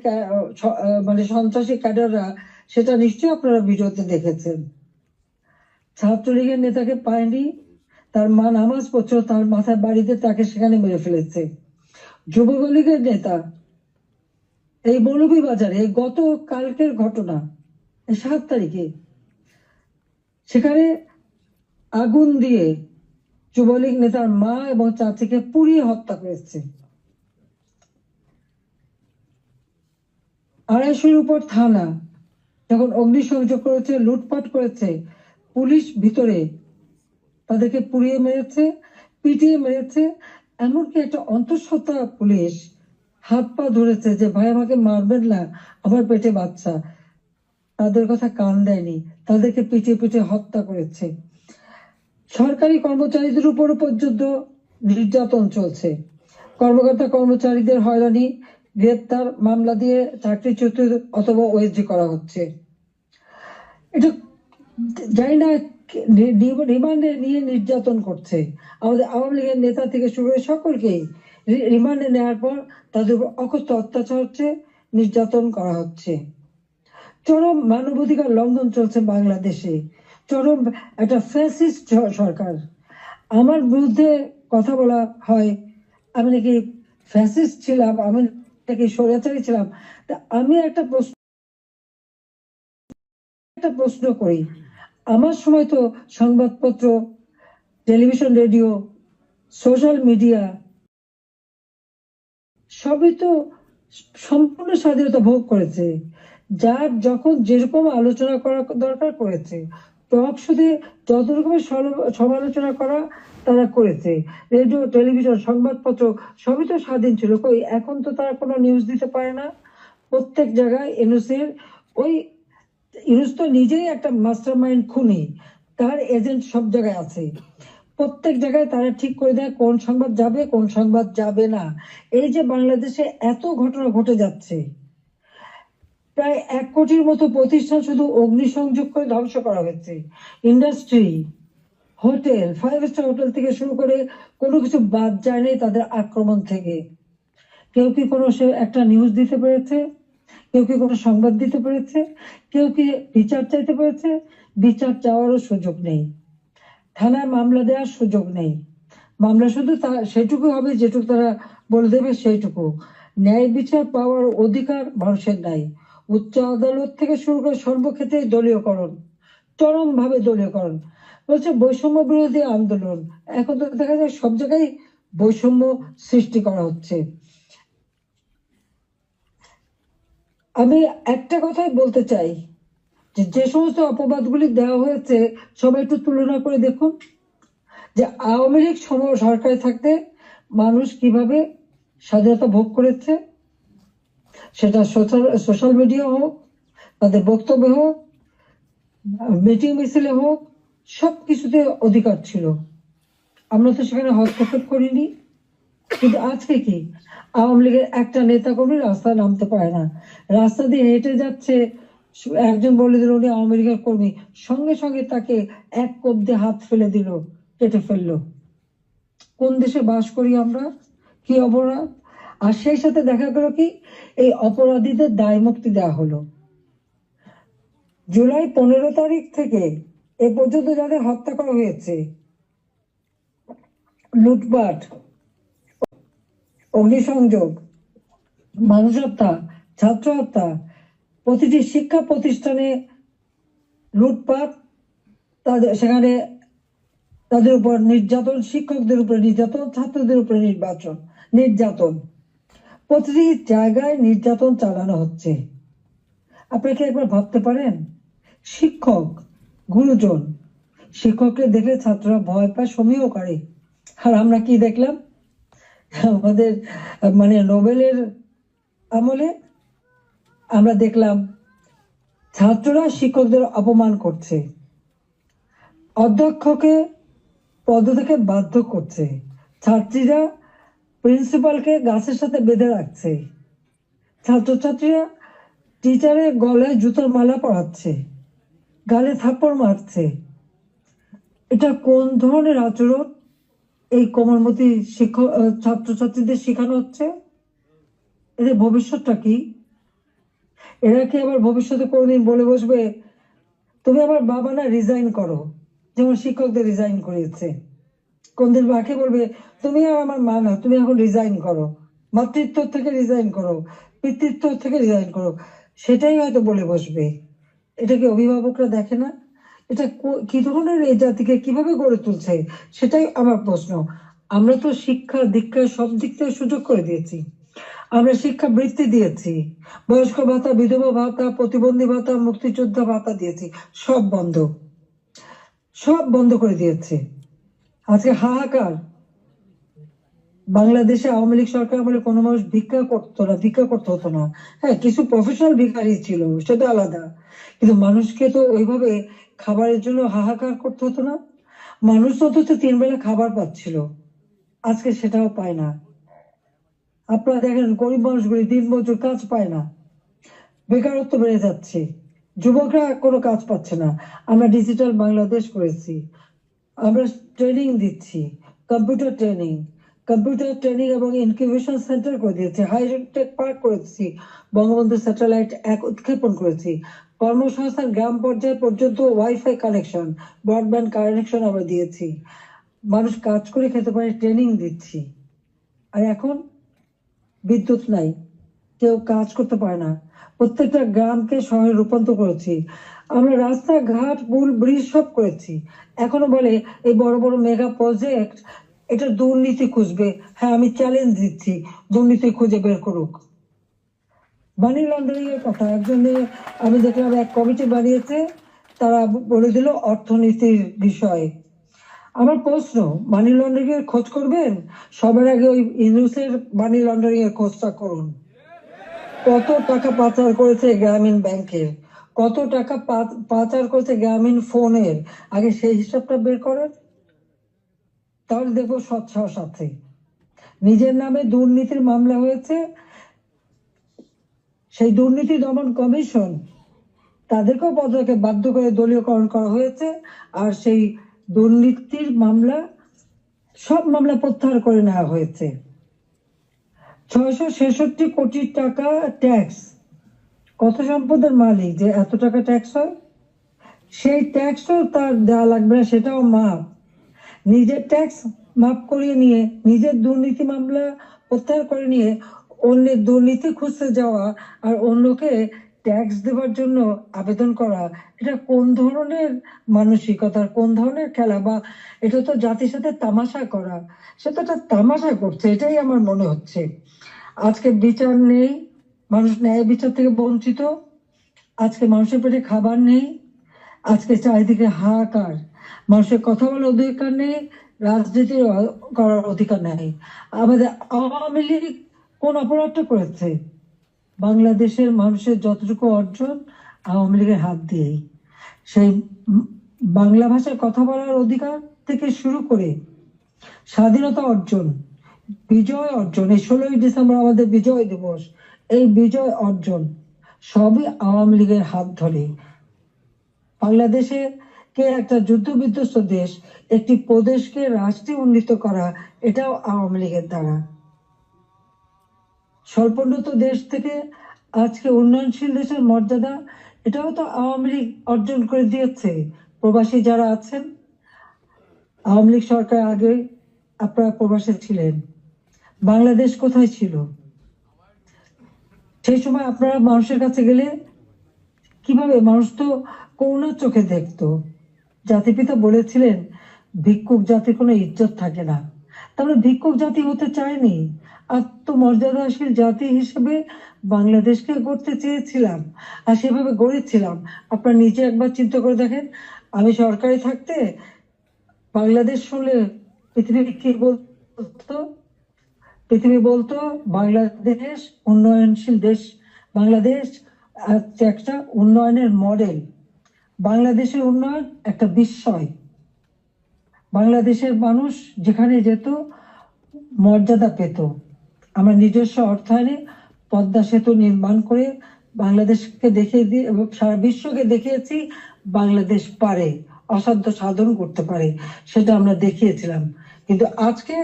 মানে সন্ত্রাসী ক্যাডাররা, সেটা নিশ্চয়ই আপনারা ভিডিওতে দেখেছেন। ছাত্রলীগের নেতাকে পায়নি, তার মা নামাজ পড়ছিল, তার মাথায় বাড়িতে তাকে সেখানে মেরে ফেলেছে। যুবলীগের নেতা এই মৌলভীবাজারে গত কালকের ঘটনা, 7 তারিখে সেখানে আগুন দিয়ে যুবলীগ নেতার মা এবং চাচিকে পুড়িয়ে হত্যা করেছে। 250-র উপর থানা যখন অগ্নিসংযোগ করেছে, লুটপাট করেছে, পুলিশ ভিতরে তাদেরকে পুড়িয়ে মেরেছে, পিটিয়ে মেরেছে। এমনকি একটা অন্তঃসত্ত্বা পুলিশ হাত পা ধরেছে যে ভাই আমাকে মারবেন না, আমার পেটে বাচ্চা। তাদের কথা কান দেয়নি, তাদেরকে পিটিয়ে পিটিয়ে হত্যা করেছে। সরকারি কর্মচারীদের উপরও পর্যন্ত নির্যাতন চলছে। কর্মকর্তা কর্মচারীদের হয়রানি, গ্রেপ্তার, মামলা দিয়ে চাকরিচ্যুত অথবা ওএসডি করা হচ্ছে। এটা জানি না রিমান্ডে নিয়ে নির্যাতন করছে। আমাদের আওয়ামী লীগের নেতা থেকে শুরু করে সকলকেই রিমান্ডে নেওয়ার পর তাদের উপর অকথ্য অত্যাচার হচ্ছে, নির্যাতন করা হচ্ছে। চরম মানবাধিকার লঙ্ঘন চলছে বাংলাদেশে, চরম একটা ফ্যাসিস্ট সরকার। আমার বিরুদ্ধে কথা বলা হয় আমি নাকি ফ্যাসিস্ট ছিলাম, আমি নাকি স্বৈরাচারী ছিলাম। তা আমি একটা প্রশ্ন করি, আমার সময় তো সংবাদপত্র, টেলিভিশন, রেডিও, সোশ্যাল মিডিয়া সবই তো সম্পূর্ণ স্বাধীনতা ভোগ করেছে। যার যখন যেরকম আলোচনা করা দরকার করেছে, টক শোতে যত রকমের সমালোচনা করা তারা করেছে। রেডিও, টেলিভিশন, সংবাদপত্র সবই তো স্বাধীন ছিল। কই এখন তো তারা কোনো নিউজ দিতে পারে না। প্রত্যেক জায়গায় ইউনূসের ওই ইউনূস তো নিজেই একটা মাস্টার মাইন্ড খুনি, তার এজেন্ট সব জায়গায় আছে। প্রত্যেক জায়গায় তারা ঠিক করে দেয় কোন সংবাদ যাবে কোন সংবাদ যাবে না। এই যে বাংলাদেশে এত ঘটনা ঘটে যাচ্ছে, প্রায় 1 কোটির মতো প্রতিষ্ঠান শুধু অগ্নিসংযোগ করে ধ্বংস করা হয়েছে। ইন্ডাস্ট্রি, হোটেল, 5 স্টার হোটেল থেকে শুরু করে কোনো কিছু বাদ যায় নাই তাদের আক্রমণ থেকে। কেউ কি কোনো সে একটা নিউজ দিতে পেরেছে? কেউ কি কোনো সংবাদ দিতে পেরেছে? কেউ কি বিচার চাইতে পেরেছে? বিচার চাওয়ারও সুযোগ নেই, থানায় মামলা দেওয়ার সুযোগ নেই। মামলা শুধু সেটুকু হবে যেটুকু তারা বলে দেবে সেইটুকু। ন্যায় বিচার পাওয়ার অধিকার মানুষের নাই। উচ্চ আদালত থেকে শুরু করে সর্বক্ষেত্রে দলীয়করণ, চরম ভাবে দলীয়করণ। বলছে বৈষম্য বিরোধী আন্দোলন, এখন তো দেখা যায় সব জায়গায় বৈষম্য সৃষ্টি করা হচ্ছে। আমি একটা কথাই বলতে চাই যে যে সমস্ত অপবাদগুলি দেওয়া হয়েছে সবাই একটু তুলনা করে দেখুন যে আওয়ামী লীগ সরকারে থাকতে মানুষ কিভাবে স্বাধীনতা ভোগ করেছে, সেটা সোশ্যাল মিডিয়া হোক, তাদের বক্তব্য হোক, মিটিং মিছিলে হোক, সবকিছুতে অধিকার ছিল। আমরা তো সেখানে হস্তক্ষেপ করিনি। কিন্তু আজকে কি, আওয়ামী লীগের একটা নেতা কর্মী রাস্তায় নামতে পারে না, রাস্তা দিয়ে হেঁটে যাচ্ছে, একজন বলে দিল উনি আওয়ামী লীগের কর্মী, সঙ্গে সঙ্গে তাকে এক কোপ দিয়ে হাত ফেলে দিল, কেটে ফেললো। কোন দেশে বাস করি আমরা? কি অপরাধ! আর সেই সাথে দেখা গেল কি, এই অপরাধীদের দায় মুক্তি দেওয়া হলো। জুলাই 15 তারিখ থেকে এ পর্যন্ত যাদের হত্যা করা হয়েছে, লুটপাট, অগ্নিসংযোগ, মানুষ হত্যা, ছাত্র হত্যা, প্রতিটি শিক্ষা প্রতিষ্ঠানে লুটপাট, তাদের সেখানে তাদের উপর নির্যাতন, শিক্ষকদের উপরে নির্যাতন, ছাত্রদের উপরে নির্যাতন, প্রতিটি জায়গায় নির্যাতন চালানো হচ্ছে। আপনি কি একবার ভাবতে পারেন, শিক্ষক, গুরুজন, শিক্ষককে দেখলে ছাত্ররা ভয় পায়, সমীহ করে। আর আমরা কি দেখলাম আমাদের মানে নোবেলের আমলে? আমরা দেখলাম ছাত্ররা শিক্ষকদের অপমান করছে, অধ্যক্ষকে পদত্যাগে বাধ্য করছে, ছাত্রীরা প্রিন্সিপালকে গাছের সাথে বেঁধে রাখছে, ছাত্রছাত্রীরা টিচারের গলায় জুতোর মালা পরাচ্ছে, গালে থাপ্পড় মারছে। এটা কোন ধরনের আচরণ এই কোমলমতি শিক্ষক ছাত্রছাত্রীদের শেখানো হচ্ছে? এদের ভবিষ্যৎটা কি? এরা কি আবার ভবিষ্যতে কোনোদিন বলে বসবে তুমি আমার বাবা না, রিজাইন করো, যেমন শিক্ষকদের রিজাইন করিয়েছে? কোনদিন মাকে বলবে তুমি আর আমার মা না, তুমি এখন রিজাইন করো, মাতৃত্ব থেকে রিজাইন করো, পিতৃত্ব থেকে রিজাইন করো? সেটাই হয়তো বলে বসবে। এটা কি অভিভাবকরা দেখে না? এটা কি ধরনের এই জাতিকে কিভাবে গড়ে তুলছে, সেটাই আমার প্রশ্ন। আমরা তো শিক্ষা দীক্ষা সব দিক থেকে সুযোগ করে দিয়েছি, আমরা শিক্ষা বৃত্তি দিয়েছি, বয়স্ক ভাতা, বিধবা ভাতা, প্রতিবন্ধী ভাতা, মুক্তিযোদ্ধা ভাতা দিয়েছি, সব বন্ধ, সব বন্ধ করে দিয়েছে। আজকে হাহাকার। বাংলাদেশে আওয়ামী লীগ সরকার আমলে কোনো মানুষ ভিক্ষা করতে হতো না। হ্যাঁ, কিছু প্রফেশনাল ভিখারি ছিল, সেটা আলাদা, কিন্তু মানুষকে তো ওইভাবে খাবারের জন্য হাহাকার করতে হতো না। মানুষ অন্তত 3 বেলা খাবার পাচ্ছিল, আজকে সেটাও পায় না। আপনারা দেখেন গরিব মানুষগুলি দিনমজুর, কাজ পায় না, বেকারত্ব বেড়ে যাচ্ছে, যুবকরা কোনো কাজ পাচ্ছে না। আমরা ডিজিটাল বাংলাদেশ করেছি, আমরা ট্রেনিং দিচ্ছি, কম্পিউটার ট্রেনিং এবং ইনকিউবেশন সেন্টার করে দিয়েছি, হাইটেক পার্ক করেছি, বঙ্গবন্ধু স্যাটেলাইট 1 উৎক্ষেপণ করেছি, কর্মসংস্থান গ্রাম পর্যায় পর্যন্ত ওয়াইফাই কানেকশন, ব্রডব্যান্ড কানেকশন আমরা দিয়েছি, মানুষ কাজ করে খেতে পারে, ট্রেনিং দিচ্ছি। আর এখন বিদ্যুৎ নাই, কেউ কাজ করতে পারে না, প্রত্যেকটা গ্রামকে শহরে রূপান্তর করেছি, আমরা রাস্তাঘাট, পুল, ব্রিজ সব করেছি। এখনো বলে এই বড় বড় মেগা প্রজেক্ট, এটা দুর্নীতি খুঁজবে। হ্যাঁ, আমি চ্যালেঞ্জ দিচ্ছি, দুর্নীতি খুঁজে বের করুক। মানি লন্ডারিং এর কথা আমি দেখলাম এক কমিটি বানিয়েছে, তারা বলে দিল অর্থনীতির বিষয়ে। আমার প্রশ্ন, মানি লন্ডারিং এর খোঁজ করবেন, সবার আগে ওই ইউনুসের মানি লন্ডারিং এর খোঁজটা করুন। কত টাকা পাচার করেছে গ্রামীণ ব্যাংকের, কত টাকা পাচার করেছে গ্রামীণ ফোনের, আগে সেই হিসাবটা বের করেন, তাহলে দেখবো স্বচ্ছ সাথে। নিজের নামে দুর্নীতির মামলা হয়েছে, সেই দুর্নীতি দমন কমিশন, তাদেরকেও পদত্যাগে বাধ্য করে দলীয়করণ করা হয়েছে, আর সেই দুর্নীতির মামলা, সব মামলা প্রত্যাহার করে নেওয়া হয়েছে। 666 কোটি টাকা ট্যাক্স, কত সম্পদের মালিক যে এত টাকা ট্যাক্স হয়? সেই ট্যাক্সও তার দেওয়া লাগবে না, সেটাও মাফ। নিজের ট্যাক্স মাফ করিয়ে নিয়ে, নিজের দুর্নীতি মামলা প্রত্যাহার করে নিয়ে অন্যের দুর্নীতি খুঁজতে যাওয়া আর অন্যকে ট্যাক্স দেওয়ার জন্য আবেদন করা, এটা কোন ধরনের মানসিকতার, কোন ধরনের খেলা? বা এটা তো জাতির সাথে তামাশা করা, সেটা একটা তামাশা করছে, এটাই আমার মনে হচ্ছে। আজকে বিচার নেই, মানুষ ন্যায় বিচার থেকে বঞ্চিত, আজকে মানুষের পেটে খাবার নেই, আজকে চারিদিকে হাহাকার, মানুষের কথা বলার অধিকার নেই, রাজনীতি করার অধিকার নেই। আমাদের আওয়ামী লীগ কোন অপরাধটা করেছে? বাংলাদেশের মানুষের যতটুকু অর্জন আওয়ামী লীগের হাত দিয়েই, সেই বাংলা ভাষায় কথা বলার অধিকার থেকে শুরু করে স্বাধীনতা অর্জন, বিজয় অর্জন, এই 16ই ডিসেম্বর আমাদের বিজয় দিবস, এই বিজয় অর্জন সবই আওয়ামী লীগের হাত ধরে। বাংলাদেশে কে একটা যুদ্ধ বিধ্বস্ত দেশ, একটি প্রদেশকে রাষ্ট্রে উন্নীত করা, এটাও আওয়ামী লীগের দ্বারা। স্বল্পোন্নত দেশ থেকে আজকে উন্নয়নশীল দেশের মর্যাদা, এটাও তো আওয়ামী লীগ অর্জন করে দিয়েছে। প্রবাসী যারা আছেন, আওয়ামী লীগ সরকার আগে আপনারা প্রবাসী ছিলেন, বাংলাদেশ কোথায় ছিল? সেই সময় আপনারা মানুষের কাছে গেলে কিভাবে, মানুষ তো করুণার চোখে দেখতো। জাতিপিতা বলেছিলেন ভিক্ষুক জাতির কোনো ইজ্জত থাকে না। তাহলে ভিক্ষুক জাতি হতে চায়নি, আত্মমর্যাদাশীল জাতি হিসেবে বাংলাদেশকে গড়তে চেয়েছিলাম, আর সেভাবে গড়েছিলাম। আপনারা নিজে একবার চিন্তা করে দেখেন, আমি সরকারি থাকতে বাংলাদেশ শুনলে পৃথিবী কি বলতো? পৃথিবী বলতো বাংলাদেশ উন্নয়নশীল দেশ, বাংলাদেশ একটা উন্নয়নের মডেল, বাংলাদেশের উন্নয়ন একটা বিস্ময়। বাংলাদেশের মানুষ যেখানে যেত মর্যাদা পেত। আমরা নিজস্ব অর্থায়নে পদ্মা সেতু নির্মাণ করে বাংলাদেশকে দেখিয়ে দিয়ে এবং সারা বিশ্বকে দেখিয়েছি বাংলাদেশ পারে, অসাধ্য সাধন করতে পারে, সেটা আমরা দেখিয়েছিলাম। কিন্তু আজকে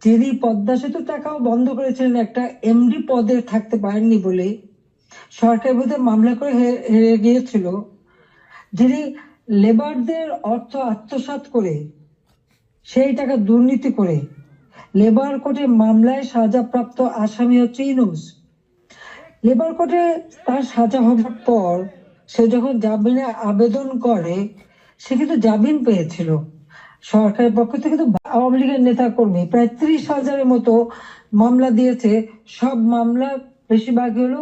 যিনি পদ্মা সেতু টাকাও বন্ধ করেছিলেন একটা এমডি পদে থাকতে পারেননি বলে, সরকার বিরুদ্ধে মামলা করে হেরে গিয়েছিল, যিনি লেবারদের অর্থ আত্মসাৎ করে সেই টাকা দুর্নীতি করে লেবার কোর্টে মামলায় সাজাপ্রাপ্ত আসামি হচ্ছে ইউনূস। লেবার কোর্টে তার সাজা হবার পর সে যখন জামিনে আবেদন করে, সে কিন্তু জামিন পেয়েছিল। সরকারের পক্ষ থেকে কিন্তু আওয়ামী লীগের নেতা কর্মী প্রায় 30,000-এর মতো মামলা দিয়েছে। সব মামলা বেশিরভাগ হলো,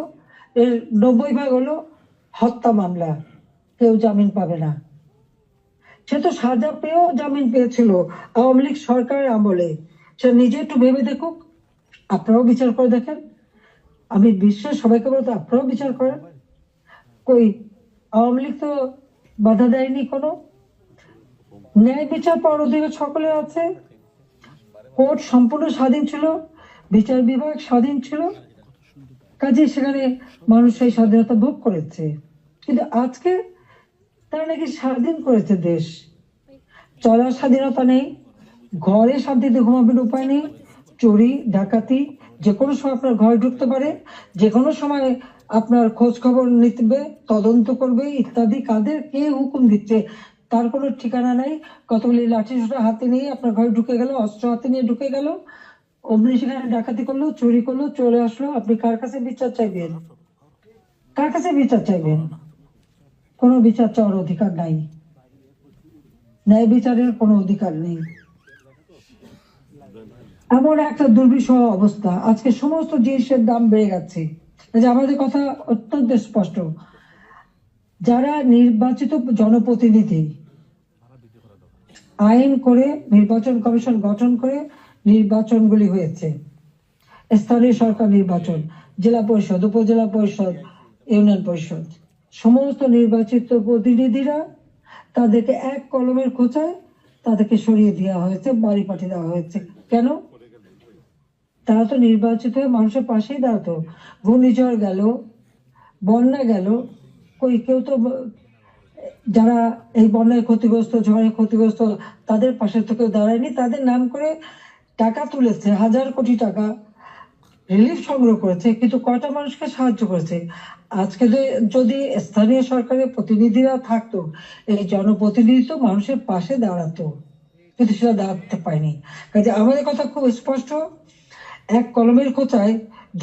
90% হলো হত্যা মামলা, কেউ জামিন পাবে না। সে তো সাজা পেয়েও জামিন পেয়েছিল আওয়ামী লীগ সরকারের আমলে। সে নিজে একটু ভেবে দেখুক, আপনারাও বিচার করে দেখেন। আমি বিশ্বের সবাইকে বলতে আপনারাও বিচার করেন। কই আওয়ামী লীগ তো বাধা দেয়নি কোনো। ন্যায় বিচার পাওয়ার অধিকার সকলে আছে, কোর্ট সম্পূর্ণ স্বাধীন ছিল, বিচার বিভাগ স্বাধীন ছিল, কাজে সেখানে মানুষ সেই স্বাধীনতা ভোগ করেছে। কিন্তু আজকে তারা নাকি স্বাধীন করেছে দেশ, চলার স্বাধীনতা নেই, ঘরে শান্তিতে ঘুমাবেন উপায় নেই, চুরি ডাকাতি যে কোনো সময় আপনার ঘরে ঢুকতে পারে, যে কোনো সময় আপনার খোঁজ খবর নিতে, তদন্ত করবে ইত্যাদি। কাদের কে হুকুম দিচ্ছে তার কোনো ঠিকানা নাই। কতগুলি লাঠি সোটা হাতে নিয়ে আপনার ঘরে ঢুকে গেল, অস্ত্র হাতে নিয়ে ঢুকে গেল, অমনি সেখানে ডাকাতি করলো, চুরি করলো, চলে আসলো। আপনি কার কাছে বিচার চাইবেন? কার কাছে বিচার চাইবেন? কোনো বিচার চাওয়ার অধিকার নাই, ন্যায় বিচারের কোনো অধিকার নেই। এমন একটা দুর্বিষহ অবস্থা, আজকে সমস্ত জিনিসের দাম বেড়ে গেছে। আমাদের কথা অত্যন্ত স্পষ্ট, যারা নির্বাচিত জনপ্রতিনিধি আইন করে নির্বাচন কমিশন গঠন করে নির্বাচনগুলি হয়েছে, স্থানীয় সরকার নির্বাচন, জেলা পরিষদ, উপজেলা পরিষদ, ইউনিয়ন পরিষদ, সমস্ত নির্বাচিত প্রতিনিধিরা তাদেরকে এক কলমের খোঁচায় তাদেরকে সরিয়ে দেওয়া হয়েছে, বাড়ি পাঠিয়ে দেওয়া হয়েছে। কেন? তারা তো নির্বাচিত হয়ে মানুষের পাশেই দাঁড়াতো। ঘূর্ণিঝড় গেল, বন্যা গেল, কই কেউ তো যারা এই বন্যায় ক্ষতিগ্রস্ত, ঝড়ে ক্ষতিগ্রস্ত, তাদের পাশে তো কেউ দাঁড়ায়নি। তাদের নাম করে টাকা তুলেছে, 1000 কোটি টাকা রিলিফ সংগ্রহ করেছে, কিন্তু কয়টা মানুষকে সাহায্য করেছে? আজকে যদি স্থানীয় সরকারের প্রতিনিধিরা থাকতো, এই জনপ্রতিনিধি তো মানুষের পাশে দাঁড়াতো, কিন্তু সেটা দাঁড়াতে পারেনি। কাজে আমাদের কথা খুব স্পষ্ট, এক কলমের খোঁচায়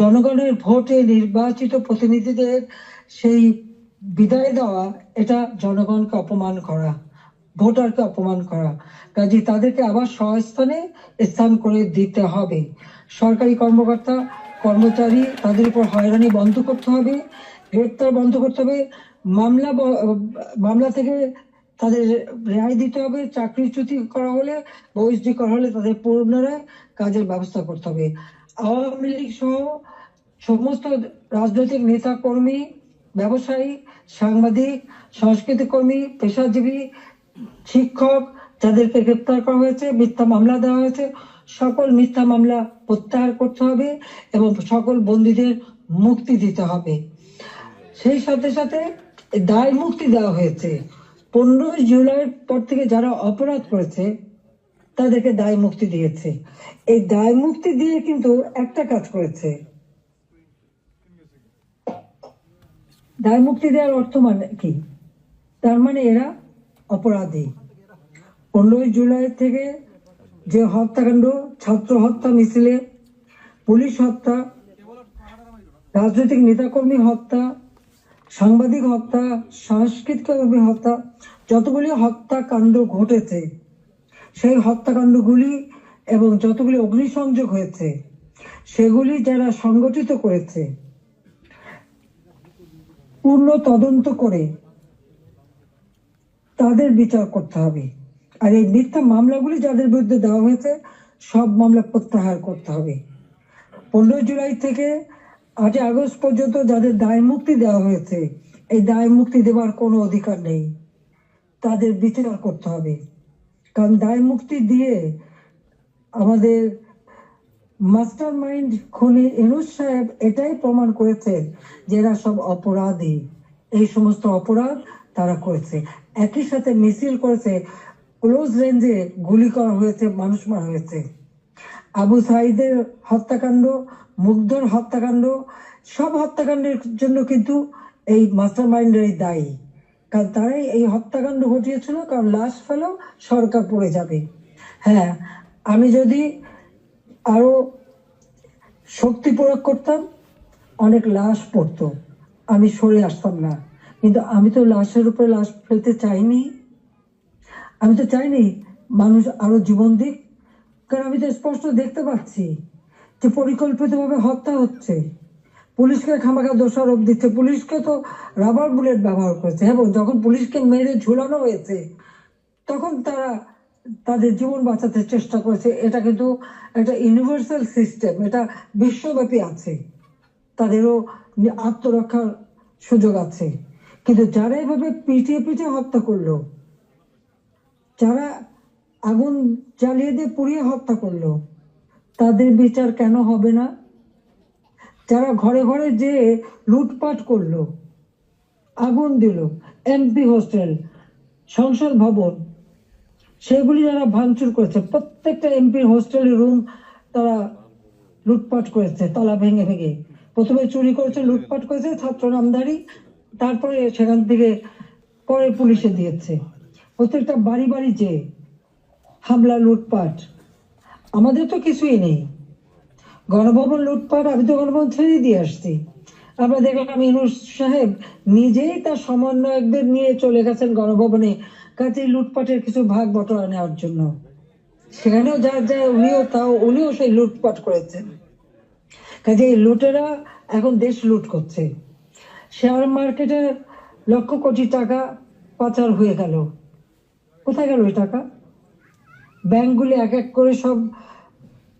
জনগণের ভোটে নির্বাচিত প্রতিনিধিদের সেই বিদায় দেওয়া, এটা জনগণকে অপমান করা, ভোটারকে অপমান করা। কাজে তাদেরকে আবার স্বস্থানে স্থান করে দিতে হবে। সরকারি কর্মকর্তা কর্মচারী তাদের উপর হয়রানি বন্ধ করতে হবে, গ্রেপ্তার বন্ধ করতে হবে, মামলা থেকে তাদের রেহাই দিতে হবে, চাকরিচ্যুতি করা হলে, বহিষ্কৃত করা হলে তাদের পুনরায় কাজের ব্যবস্থা করতে হবে। আওয়ামী লীগ সহ সমস্ত রাজনৈতিক নেতা কর্মী ব্যবসায়ী, সাংবাদিক, সংস্কৃতি কর্মী, পেশাজীবী, শিক্ষক যাদেরকে গ্রেপ্তার করা হয়েছে, মিথ্যা মামলা দেওয়া হয়েছে, সকল মিথ্যা মামলা প্রত্যাহার করতে হবে এবং সকল বন্দীদের মুক্তি দিতে হবে। সেই সাথে সাথে দায় মুক্তি দেওয়া হয়েছে। 15 জুলাইয়ের পর থেকে যারা অপরাধ করেছে তাদেরকে দায় মুক্তি দিয়েছে। এই দায় মুক্তি দিয়ে কিন্তু একটা কাজ করেছে, দায় মুক্তি দেওয়ার অর্থ মানে কি? তার মানে এরা অপরাধী। 15 জুলাই থেকে যে হত্যাকাণ্ড, ছাত্র হত্যা মিছিলে, পুলিশ হত্যা, রাজনৈতিক নেতাকর্মী হত্যা, সাংবাদিক হত্যা, সাংস্কৃতিক হত্যা, যতগুলি হত্যাকাণ্ড ঘটেছে, সেই হত্যাকাণ্ডগুলি এবং যতগুলি অগ্নিসংযোগ হয়েছে সেগুলি যারা সংগঠিত করেছে পূর্ণ তদন্ত করে তাদের বিচার করতে হবে। আর এই মিথ্যা মামলাগুলি যাদের বিরুদ্ধে দেওয়া হয়েছে সব মামলা প্রত্যাহার করতে হবে। 15 জুলাই থেকে 8 আগস্ট পর্যন্ত যাদের দায় মুক্তি দেওয়া হয়েছে, এই দায় মুক্তি দেওয়ার কোনো অধিকার নেই, তাদের বিচার করতে হবে। কারণ দায় মুক্তি দিয়ে আমাদের মাস্টার মাইন্ড খুনি ইউনূস সাহেব এটাই প্রমাণ করেছেন যে এরা সব অপরাধী, এই সমস্ত অপরাধ তারা করেছে। একই সাথে মিছিল করেছে, ক্লোজ রেঞ্জে গুলি করা হয়েছে, মানুষ মারা হয়েছে। আবু সাইদের হত্যাকাণ্ড, মুগ্ধর হত্যাকাণ্ড, সব হত্যাকাণ্ডের জন্য কিন্তু এই মাস্টার মাইন্ডেরই দায়ী। কারণ তারাই এই হত্যাকাণ্ড ঘটিয়েছিল, কারণ লাশ ফেলেও সরকার পড়ে যাবে। হ্যাঁ, আমি যদি আরো শক্তি প্রয়োগ করতাম অনেক লাশ পড়তো, আমি সরে আসতাম না। কিন্তু আমি তো লাশের উপরে লাশ ফেলতে চাইনি, আমি তো চাইনি মানুষ আরো জীবন দিক। কারণ আমি তো স্পষ্ট দেখতে পাচ্ছি যে পরিকল্পিতভাবে হত্যা হচ্ছে, পুলিশকে খামাখা দোষারোপ দিচ্ছে, পুলিশকে তো রাবার বুলেট ব্যবহার করেছে এবং যখন পুলিশকে মেরে ঝুলানো হয়েছে তখন তারা তাদের জীবন বাঁচাতে চেষ্টা করেছে। এটা কিন্তু একটা ইউনিভার্সাল সিস্টেম, এটা বিশ্বব্যাপী আছে, তাদেরও আত্মরক্ষার সুযোগ আছে। কিন্তু যারা এভাবে পিটিয়ে পিটিয়ে হত্যা করলো, যারা আগুন জ্বালিয়ে দিয়ে পুড়িয়ে হত্যা করলো, তাদের বিচার কেন হবে না? যারা ঘরে ঘরে যে লুটপাট করলো, আগুন দিল, এমপি হোস্টেল, সংসদ ভবন, সেগুলি যারা ভাঙচুর করেছে, প্রত্যেকটা এমপির হোস্টেলের রুম তারা লুটপাট করেছে, তালা ভেঙে ভেঙে। প্রথমে চুরি করেছে, লুটপাট করেছে ছাত্র নামধারী, তারপরে সেখান থেকে পরে পুলিশে দিয়েছে। প্রত্যেকটা বাড়ি বাড়ি যে হামলা, লুটপাট। আমাদের তো কিছুই নেই, গণভবন লুটপাট, আমি তো গণভবন ছেড়ে দিয়ে আসছি। আমরা দেখলাম ইউনূস সাহেব নিজেই তার সমন্বয়কদের নিয়ে চলে গেছেন গণভবনে, কাজে লুটপাটের কিছু ভাগ বটরা নেওয়ার জন্য। সেখানেও যা যা উনিও সেই লুটপাট করেছেন। কাজে এই লুটেরা এখন দেশ লুট করছে। শেয়ার মার্কেটে লক্ষ কোটি টাকা পাচার হয়ে গেল, কোথায় গেল ওই টাকা? ব্যাংকগুলি এক এক করে সব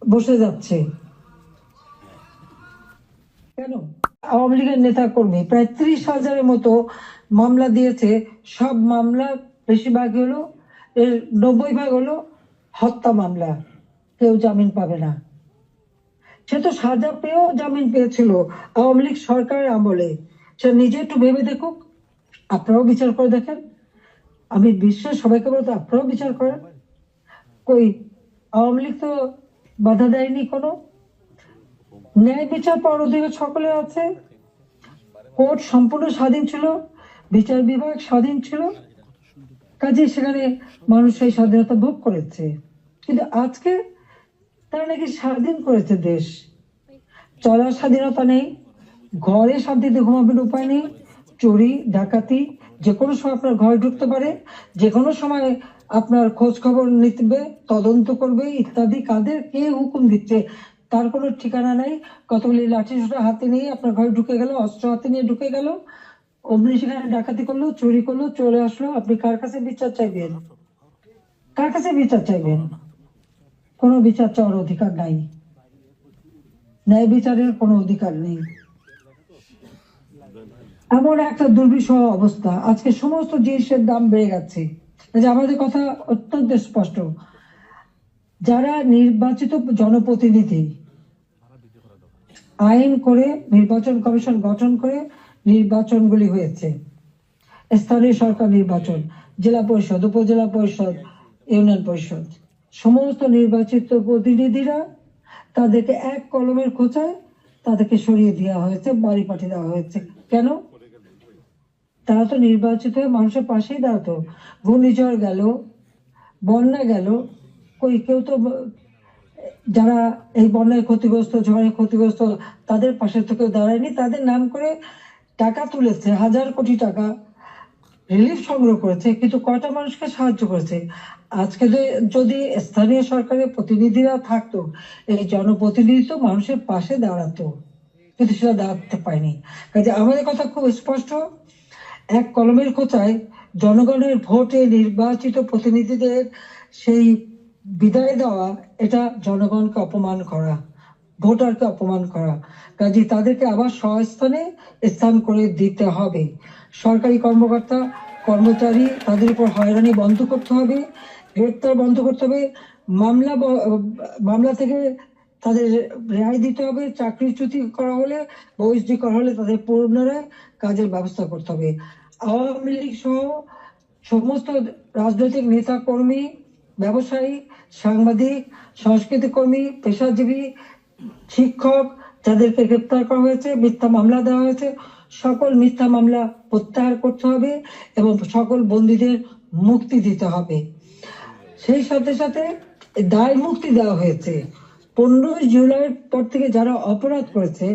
বসে যাচ্ছে কেন? আওয়ামী লীগের নেতা কর্মী প্রায় 30,000-এর মতো মামলা দিয়েছে। সব মামলা বেশিরভাগ হলো, 90% হলো হত্যা মামলা, কেউ জামিন পাবে না। সে তো সাজা পেয়েও জামিন পেয়েছিল আওয়ামী লীগ সরকারের আমলে। সে নিজে একটু ভেবে দেখুক, আপনারাও বিচার করে দেখেন। আমি বিশ্বের সবাইকে বলতে আপনারাও বিচার করেন। কই আওয়ামী লীগ তো বাধা দেয়নি কোনো। ন্যায় বিচার পাওয়ার অধিকার সকলের আছে, কোর্ট সম্পূর্ণ স্বাধীন ছিল, বিচার বিভাগ স্বাধীন ছিল, কাজে সেখানে মানুষ সেই স্বাধীনতা ভোগ করেছে। কিন্তু আজকে তারা নাকি স্বাধীন করেছে দেশ, চলার স্বাধীনতা নেই, ঘরে শান্তিতে ঘুমাবেন উপায় নেই, চুরি ডাকাতি যে কোনো সময় আপনার ঘরে ঢুকতে পারে, যে কোনো সময় আপনার খোঁজ খবর নিতে, তদন্ত করবে ইত্যাদি। কাদের কে হুকুম দিচ্ছে তার কোনো ঠিকানা নাই। কতগুলি লাঠি সোটা হাতে নিয়ে আপনার ঘরে ঢুকে গেল, অস্ত্র হাতে নিয়ে ঢুকে গেল, অমনি সেখানে ডাকাতি করলো, চুরি করলো, চলে আসলো। আপনি কার কাছে বিচার চাইবেন? কার কাছে বিচার চাইবেন? কোনো বিচার চাওয়ার অধিকার নাই, ন্যায় বিচারের কোনো অধিকার নেই। এমন একটা দুর্বিষহ অবস্থা, আজকে সমস্ত জিনিসের দাম বেড়ে গেছে। যে আমাদের কথা অত্যন্ত স্পষ্ট, যারা নির্বাচিত জনপ্রতিনিধি আইন করে নির্বাচন কমিশন গঠন করে নির্বাচনগুলি হয়েছে, স্থানীয় সরকার নির্বাচন, জেলা পরিষদ, উপজেলা পরিষদ, ইউনিয়ন পরিষদ, সমস্ত নির্বাচিত প্রতিনিধিরা তাদেরকে এক কলমের খোঁচায় তাদেরকে সরিয়ে দেওয়া হয়েছে, বাড়ি পাঠিয়ে দেওয়া হয়েছে। কেন? তারা তো নির্বাচিত হয়ে মানুষের পাশেই দাঁড়াতো। ঘূর্ণিঝড় গেল, বন্যা গেল, কেউ তো যারা এই বন্যায় ক্ষতিগ্রস্ত, ঝড়ে ক্ষতিগ্রস্ত, তাদের পাশে থেকে দাঁড়ায়নি। তাদের নাম করে টাকা তুলেছে, 1000 কোটি টাকা রিলিফ সংগ্রহ করেছে, কিন্তু কয়টা মানুষকে সাহায্য করেছে? আজকে যদি স্থানীয় সরকারের প্রতিনিধিরা থাকতো, এই জনপ্রতিনিধি তো মানুষের পাশে দাঁড়াতো, কিন্তু সেটা দাঁড়াতে পারেনি। কাজে আমাদের কথা খুব স্পষ্ট, এক কলমের খোঁচায় জনগণের ভোটে নির্বাচিত প্রতিনিধিদের সেই বিদায় দেওয়া, এটা জনগণকে অপমান করা, ভোটারকে অপমান করা। কাজে তাদেরকে আবার স্বস্থানে স্থান করে দিতে হবে। সরকারি কর্মকর্তা কর্মচারী তাদের উপর হয়রানি বন্ধ করতে হবে, গ্রেপ্তার বন্ধ করতে হবে, মামলা থেকে তাদের রেহাই দিতে হবে, চাকরিচ্যুতি করা হলে, বহিষ্কৃতি করা হলে তাদের পুনরায় কাজের ব্যবস্থা করতে হবে। আওয়ামী লীগ সহ সমস্ত রাজনৈতিক নেতা কর্মী, ব্যবসায়ী, সাংবাদিক, সংস্কৃতি কর্মী, পেশাজীবী, শিক্ষক যাদেরকে গ্রেপ্তার করা হয়েছে, মিথ্যা মামলা দেওয়া হয়েছে, সকল মিথ্যা মামলা প্রত্যাহার করতে হবে এবং সকল বন্দীদের মুক্তি দিতে হবে। সেই সাথে সাথে দায় মুক্তি দেওয়া হয়েছে। 15 জুলাইয়ের পর থেকে যারা অপরাধ করেছে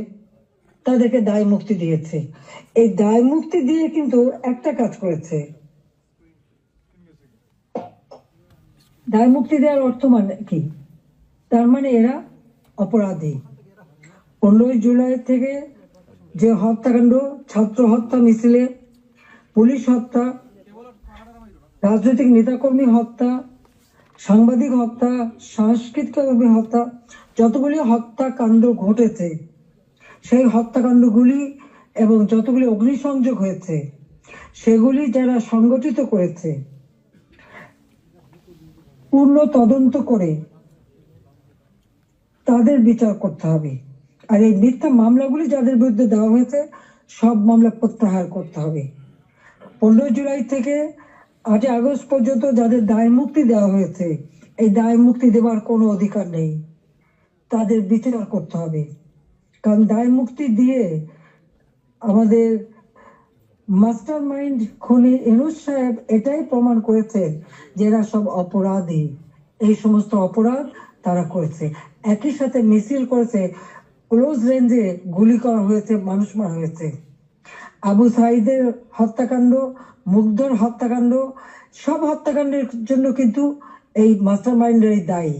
তাদেরকে দায় মুক্তি দিয়েছে। এই দায় মুক্তি দিয়ে কিন্তু একটা কাজ করেছে, দায় মুক্তি দেওয়ার অর্থ মানে কি? তার মানে এরা অপরাধী। 15 জুলাই থেকে যে হত্যাকাণ্ড, ছাত্র হত্যা মিছিলে, পুলিশ হত্যা, রাজনৈতিক নেতাকর্মী হত্যা, সাংবাদিক হত্যা, সাংস্কৃতিক কর্মী হত্যা, যতগুলি হত্যাকাণ্ড ঘটেছে, সেই হত্যাকাণ্ডগুলি এবং যতগুলি অগ্নিসংযোগ হয়েছে, সেগুলি যারা সংগঠিত করেছে পূর্ণ তদন্ত করে তাদের বিচার করতে হবে। আর এই মিথ্যা মামলাগুলি যাদের বিরুদ্ধে দেওয়া হয়েছে, সব মামলা প্রত্যাহার করতে হবে। 15 জুলাই থেকে 8 আগস্ট পর্যন্ত যাদের দায় মুক্তি দেওয়া হয়েছে, এই দায় মুক্তি দেওয়ার কোনো অধিকার নেই, তাদের বিচার করতে হবে। কারণ দায় মুক্তি দিয়ে আমাদের মাস্টার মাইন্ড খুনি ইউনূস সাহেব এটাই প্রমাণ করেছেন যে এরা সব অপরাধী, এই সমস্ত অপরাধ তারা করেছে। একই সাথে মিছিল করেছে, ক্লোজ রেঞ্জে গুলি করা হয়েছে, মানুষ মারা হয়েছে। আবু সাইদের হত্যাকাণ্ড, মুগ্ধর হত্যাকাণ্ড, সব হত্যাকাণ্ডের জন্য কিন্তু এই মাস্টার মাইন্ডেরই দায়ী।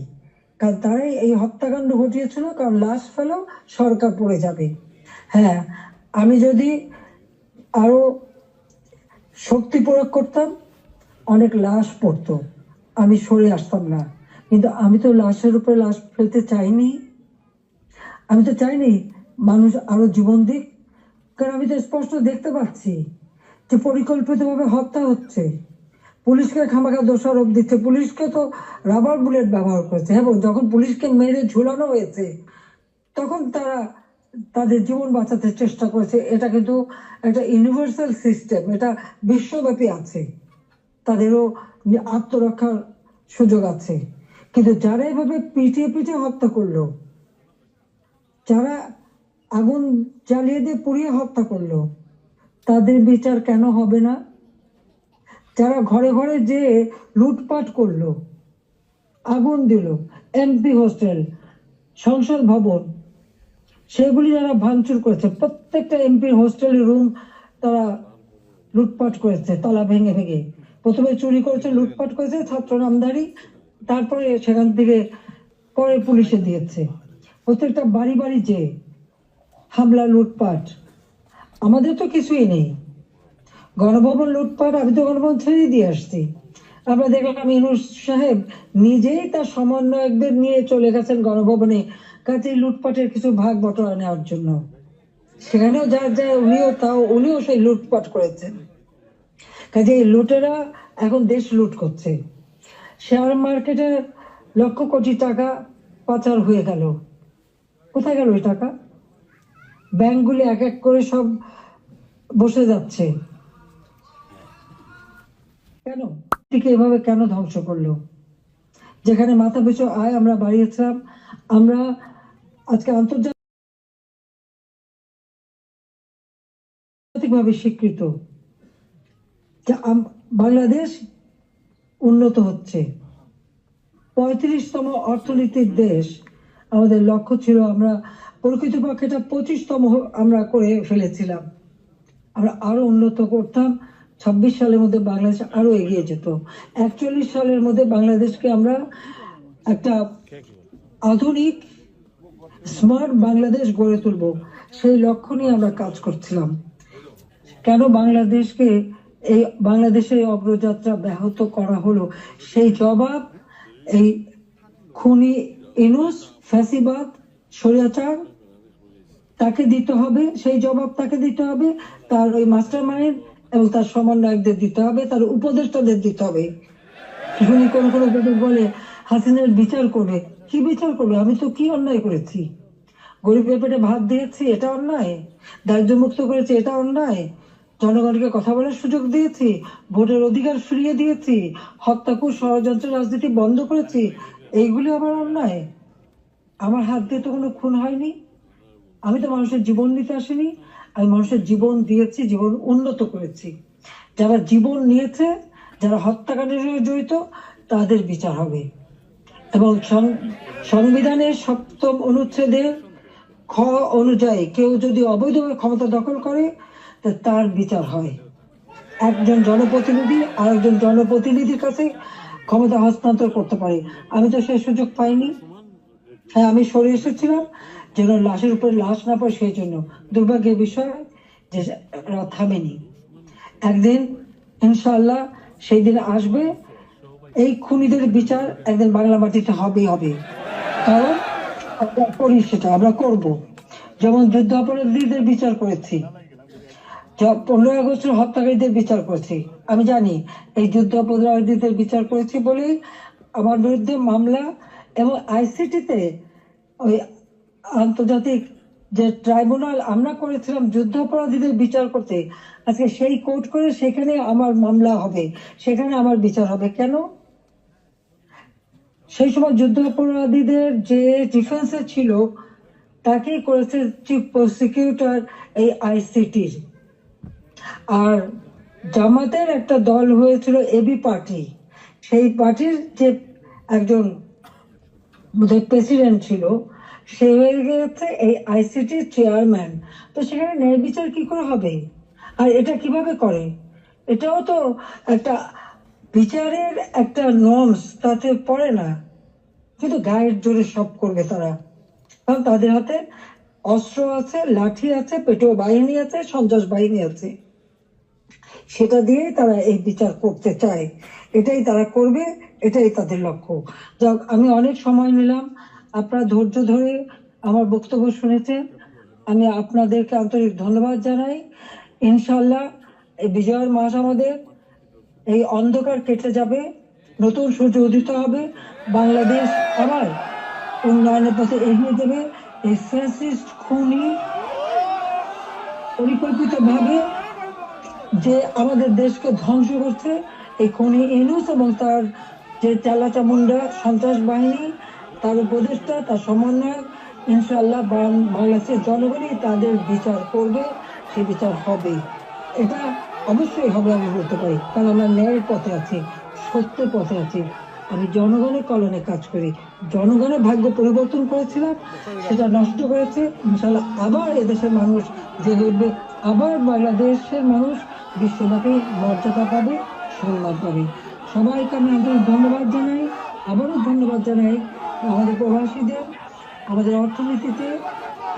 কারণ তারাই এই হত্যাকাণ্ড ঘটিয়েছিল, কারণ লাশ ফেলো সরকার পড়ে যাবে। হ্যাঁ, আমি যদি আরো শক্তি প্রয়োগ করতাম, অনেক লাশ পড়তো, আমি সরে আসতাম না। কিন্তু আমি তো লাশের উপরে লাশ ফেলতে চাইনি, আমি তো চাইনি মানুষ আরো জীবন দিক। কারণ আমি তো স্পষ্ট দেখতে পাচ্ছি যে পরিকল্পিতভাবে হত্যা হচ্ছে, পুলিশকে খামাখা দোষারোপ দিচ্ছে, পুলিশকে তো রাবার বুলেট ব্যবহার করেছে এবং যখন পুলিশকে মেরে ঝুলানো হয়েছে তখন তারা তাদের জীবন বাঁচাতে চেষ্টা করেছে। এটা কিন্তু একটা ইউনিভার্সাল সিস্টেম, এটা বিশ্বব্যাপী আছে, তাদেরও আত্মরক্ষার সুযোগ আছে। কিন্তু যারা এভাবে পিটিয়ে পিটিয়ে হত্যা করলো, যারা আগুন জ্বালিয়ে দিয়ে পুড়িয়ে হত্যা করলো, তাদের বিচার কেন হবে না? যারা ঘরে ঘরে যে লুটপাট করলো, আগুন দিল, এমপি হোস্টেল, সংসদ ভবন, সেগুলি যারা ভাঙচুর করেছে, প্রত্যেকটা এমপির হোস্টেলের রুম তারা লুটপাট করেছে, তালা ভেঙে ভেঙে। প্রথমে চুরি করেছে, লুটপাট করেছে ছাত্র নামধারী, তারপরে সেখান থেকে পরে পুলিশে দিয়েছে। প্রত্যেকটা বাড়ি বাড়ি যে হামলা, লুটপাট। আমাদের তো কিছুই নেই, গণভবন লুটপাট, আমি তো গণভবন ছেড়ে দিয়ে আসছি। আমরা দেখলাম ইউনূস সাহেব নিজেই তার সমন্বয়কদের নিয়ে চলে গেছেন গণভবনে, কাজে লুটপাটের কিছু ভাগ বটরা নেওয়ার জন্য। সেখানেও যার যায় উনিও সেই লুটপাট করেছেন। কাজে এই লুটেরা এখন দেশ লুট করছে। শেয়ার মার্কেটে লক্ষ কোটি টাকা পাচার হয়ে গেল, কোথায় গেল ওই টাকা? ব্যাংকগুলি এক এক করে সব বসে যাচ্ছে। কেন এভাবে কেন ধ্বংস করলো? যেখানে মাথা পিছু আয় আমরা বাড়িয়েছিলাম, আমরা আজকে আন্তর্জাতিকভাবে স্বীকৃত যে বাংলাদেশ উন্নত হচ্ছে, 35তম অর্থনীতির দেশ আমাদের লক্ষ্য ছিল। আমরা প্রকৃতপক্ষে এটা 25তম আমরা করে ফেলেছিলাম। আমরা আরো উন্নত করতাম। 26 সালের মধ্যে বাংলাদেশ আরো এগিয়ে যেত। 41 সালের মধ্যে বাংলাদেশকে আমরা একটা আধুনিক স্মার্ট বাংলাদেশ গড়ে তুলব, সেই লক্ষ্য নিয়ে আমরা কাজ করছিলাম। কেন বাংলাদেশের অগ্রযাত্রা ব্যাহত করা হলো, সেই জবাব এই খুনি ইউনূস, ফ্যাসিবাদ, স্বৈরাচার তাকে দিতে হবে। সেই জবাব তাকে দিতে হবে, তার ওই মাস্টার মাইন্ড এবং তার সমন্বয়কদের দিতে হবে, তার উপদেষ্টাদের দিতে হবে। শুনি কোন কোন উপদেশ বলে হাসিনার বিচার করবে। কি বিচার করবে? আমি তো কি অন্যায় করেছি? গরিবের পেটে ভাত দিয়েছি, এটা অন্যায়? দারিদ্র মুক্ত করেছি, এটা অন্যায়? জনগণকে কথা বলার সুযোগ দিয়েছি, ভোটের অধিকার ফিরিয়ে দিয়েছি, হত্যাকুর ষড়যন্ত্র রাজনীতি বন্ধ করেছি, এইগুলি আমার অন্যায়? আমার হাত দিয়ে তো কোনো খুন হয়নি। আমি তো মানুষের জীবন নিতে আসিনি। আমি মানুষের জীবন দিয়েছি, জীবন উন্নত করেছি। যারা জীবন নিয়েছে, যারা হত্যাকাণ্ডের সঙ্গে জড়িত, তাদের বিচার হবে। এবং সংবিধানের 7ম অনুচ্ছেদের খ অনুযায়ী কেউ যদি অবৈধভাবে ক্ষমতা দখল করে, তার বিচার হয়। একজন জনপ্রতিনিধি আরেকজন জনপ্রতিনিধির কাছে ক্ষমতা হস্তান্তর করতে পারে। আমি তো সেই সুযোগ পাইনি। হ্যাঁ, আমি সরে এসেছিলাম যেন লাশের উপরে লাশ না পড়ে, সেই জন্য। দুর্ভাগ্যের বিষয় যে থামেনি। একদিন ইনশাআল্লাহ সেই দিন আসবে, এই খুনিদের বিচার একদিন বাংলা মাটিতে হবেই হবে। কারণ আমরা করি, সেটা আমরা করব। যেমন যুদ্ধ অপরাধীদের বিচার করেছি, 15 আগস্টের হত্যাকারীদের বিচার করেছি। আমি জানি এই যুদ্ধ অপরাধীদের বিচার করেছি বলেই আমার বিরুদ্ধে মামলা, এবং আইসিটিতে ওই আন্তর্জাতিক যে ট্রাইব্যুনাল আমরা করেছিলাম যুদ্ধ অপরাধীদের বিচার করতে, আজকে সেই কোর্ট করে সেখানে আমার মামলা হবে, সেখানে আমার বিচার হবে। কেন? সেই সময় যুদ্ধ অপরাধীদের যে ডিফেন্সে ছিল তাকেই করেছে চিফ প্রসিকিউটর এই আইসিটির। আর জামাতের একটা দল হয়েছিল এবি পার্টি, সেই পার্টির যে একজন প্রেসিডেন্ট ছিল, সে হয়ে গেছে এই আইসিটির চেয়ারম্যান। তো সেখানে ন্যায় বিচার কি করে হবে? আর এটা কিভাবে করে? এটাও তো একটা বিচারের একটা নর্মস তাতে পড়ে না, কিন্তু গায়ের জোরে সব করবে তারা। কারণ তাদের হাতে অস্ত্র আছে, লাঠি আছে, পেটোয়া বাহিনী আছে, সন্ত্রাস বাহিনী আছে, সেটা দিয়ে তারা এই বিচার করতে চায়। এটাই তারা করবে, এটাই তাদের লক্ষ্য। যাক, আমি অনেক সময় নিলাম, আপনারা ধৈর্য ধরে আমার বক্তব্য শুনেছেন, আমি আপনাদেরকে আন্তরিক ধন্যবাদ জানাই। ইনশাল্লাহ এই বিজয়ের মাস আমাদের, এই অন্ধকার কেটে যাবে, নতুন সূর্য উদিত হবে, বাংলাদেশ আবার উন্নয়নের পথে এগিয়ে যাবে। এই ফ্যাসিস্ট খুনি পরিকল্পিতভাবে যে আমাদের দেশকে ধ্বংস করছে, এই খুনি ইউনূস এবং তার যে চালাচামুন্ডা সন্ত্রাস বাহিনী, তার উপদেষ্টা, তার সমন্বয়ক, ইনশাআল্লাহ বাংলাদেশের জনগণই তাদের বিচার করবে, সে বিচার হবে। এটা অবশ্যই হবে, আমি বলতে পারি, কারণ আমরা ন্যায়ের পথে আছি, সত্যের পথে আছি। আমি জনগণের কল্যাণে কাজ করি। জনগণের ভাগ্য পরিবর্তন করেছিলাম, সেটা নষ্ট করেছে। ইনশাআল্লাহ আবার এদেশের মানুষ জেগে উঠবে, আবার বাংলাদেশের মানুষ বিশ্বব্যাপী মর্যাদা পাবে, সম্মান পাবে। সবাইকে আমি আন্তরিক ধন্যবাদ জানাই। আবারও ধন্যবাদ জানাই আমাদের প্রবাসীদের, আমাদের অর্থনীতিতে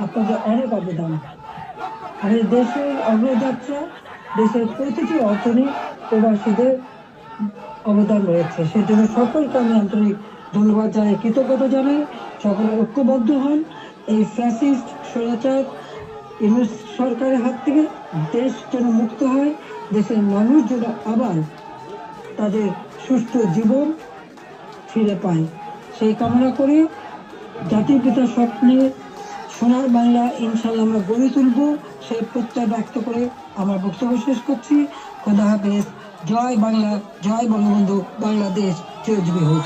আপনাদের অনেক অবদান। আমাদের দেশের অগ্রযাত্রা, দেশের প্রতিটি অর্থনীতি প্রবাসীদের অবদান রয়েছে। সেজন্য সকলকে আমি আন্তরিক ধন্যবাদ জানাই, কৃতজ্ঞতা জানাই। সকলে ঐক্যবদ্ধ হন, এই ফ্যাসিস্ট স্বৈরাচার ইউনূস সরকারের হাত থেকে দেশ যেন মুক্ত হয়, দেশের মানুষ যেন আবার তাদের সুস্থ জীবন ফিরে পায়, সেই কামনা করে জাতির পিতার স্বপ্নে সোনার বাংলা ইনশাল্লাহ আমরা গড়ে তুলব, সেই প্রত্যয় ব্যক্ত করে আমার বক্তব্য শেষ করছি। খোদা হাফেজ। জয় বাংলা, জয় বঙ্গবন্ধু, বাংলাদেশ চিরজীবী হোক।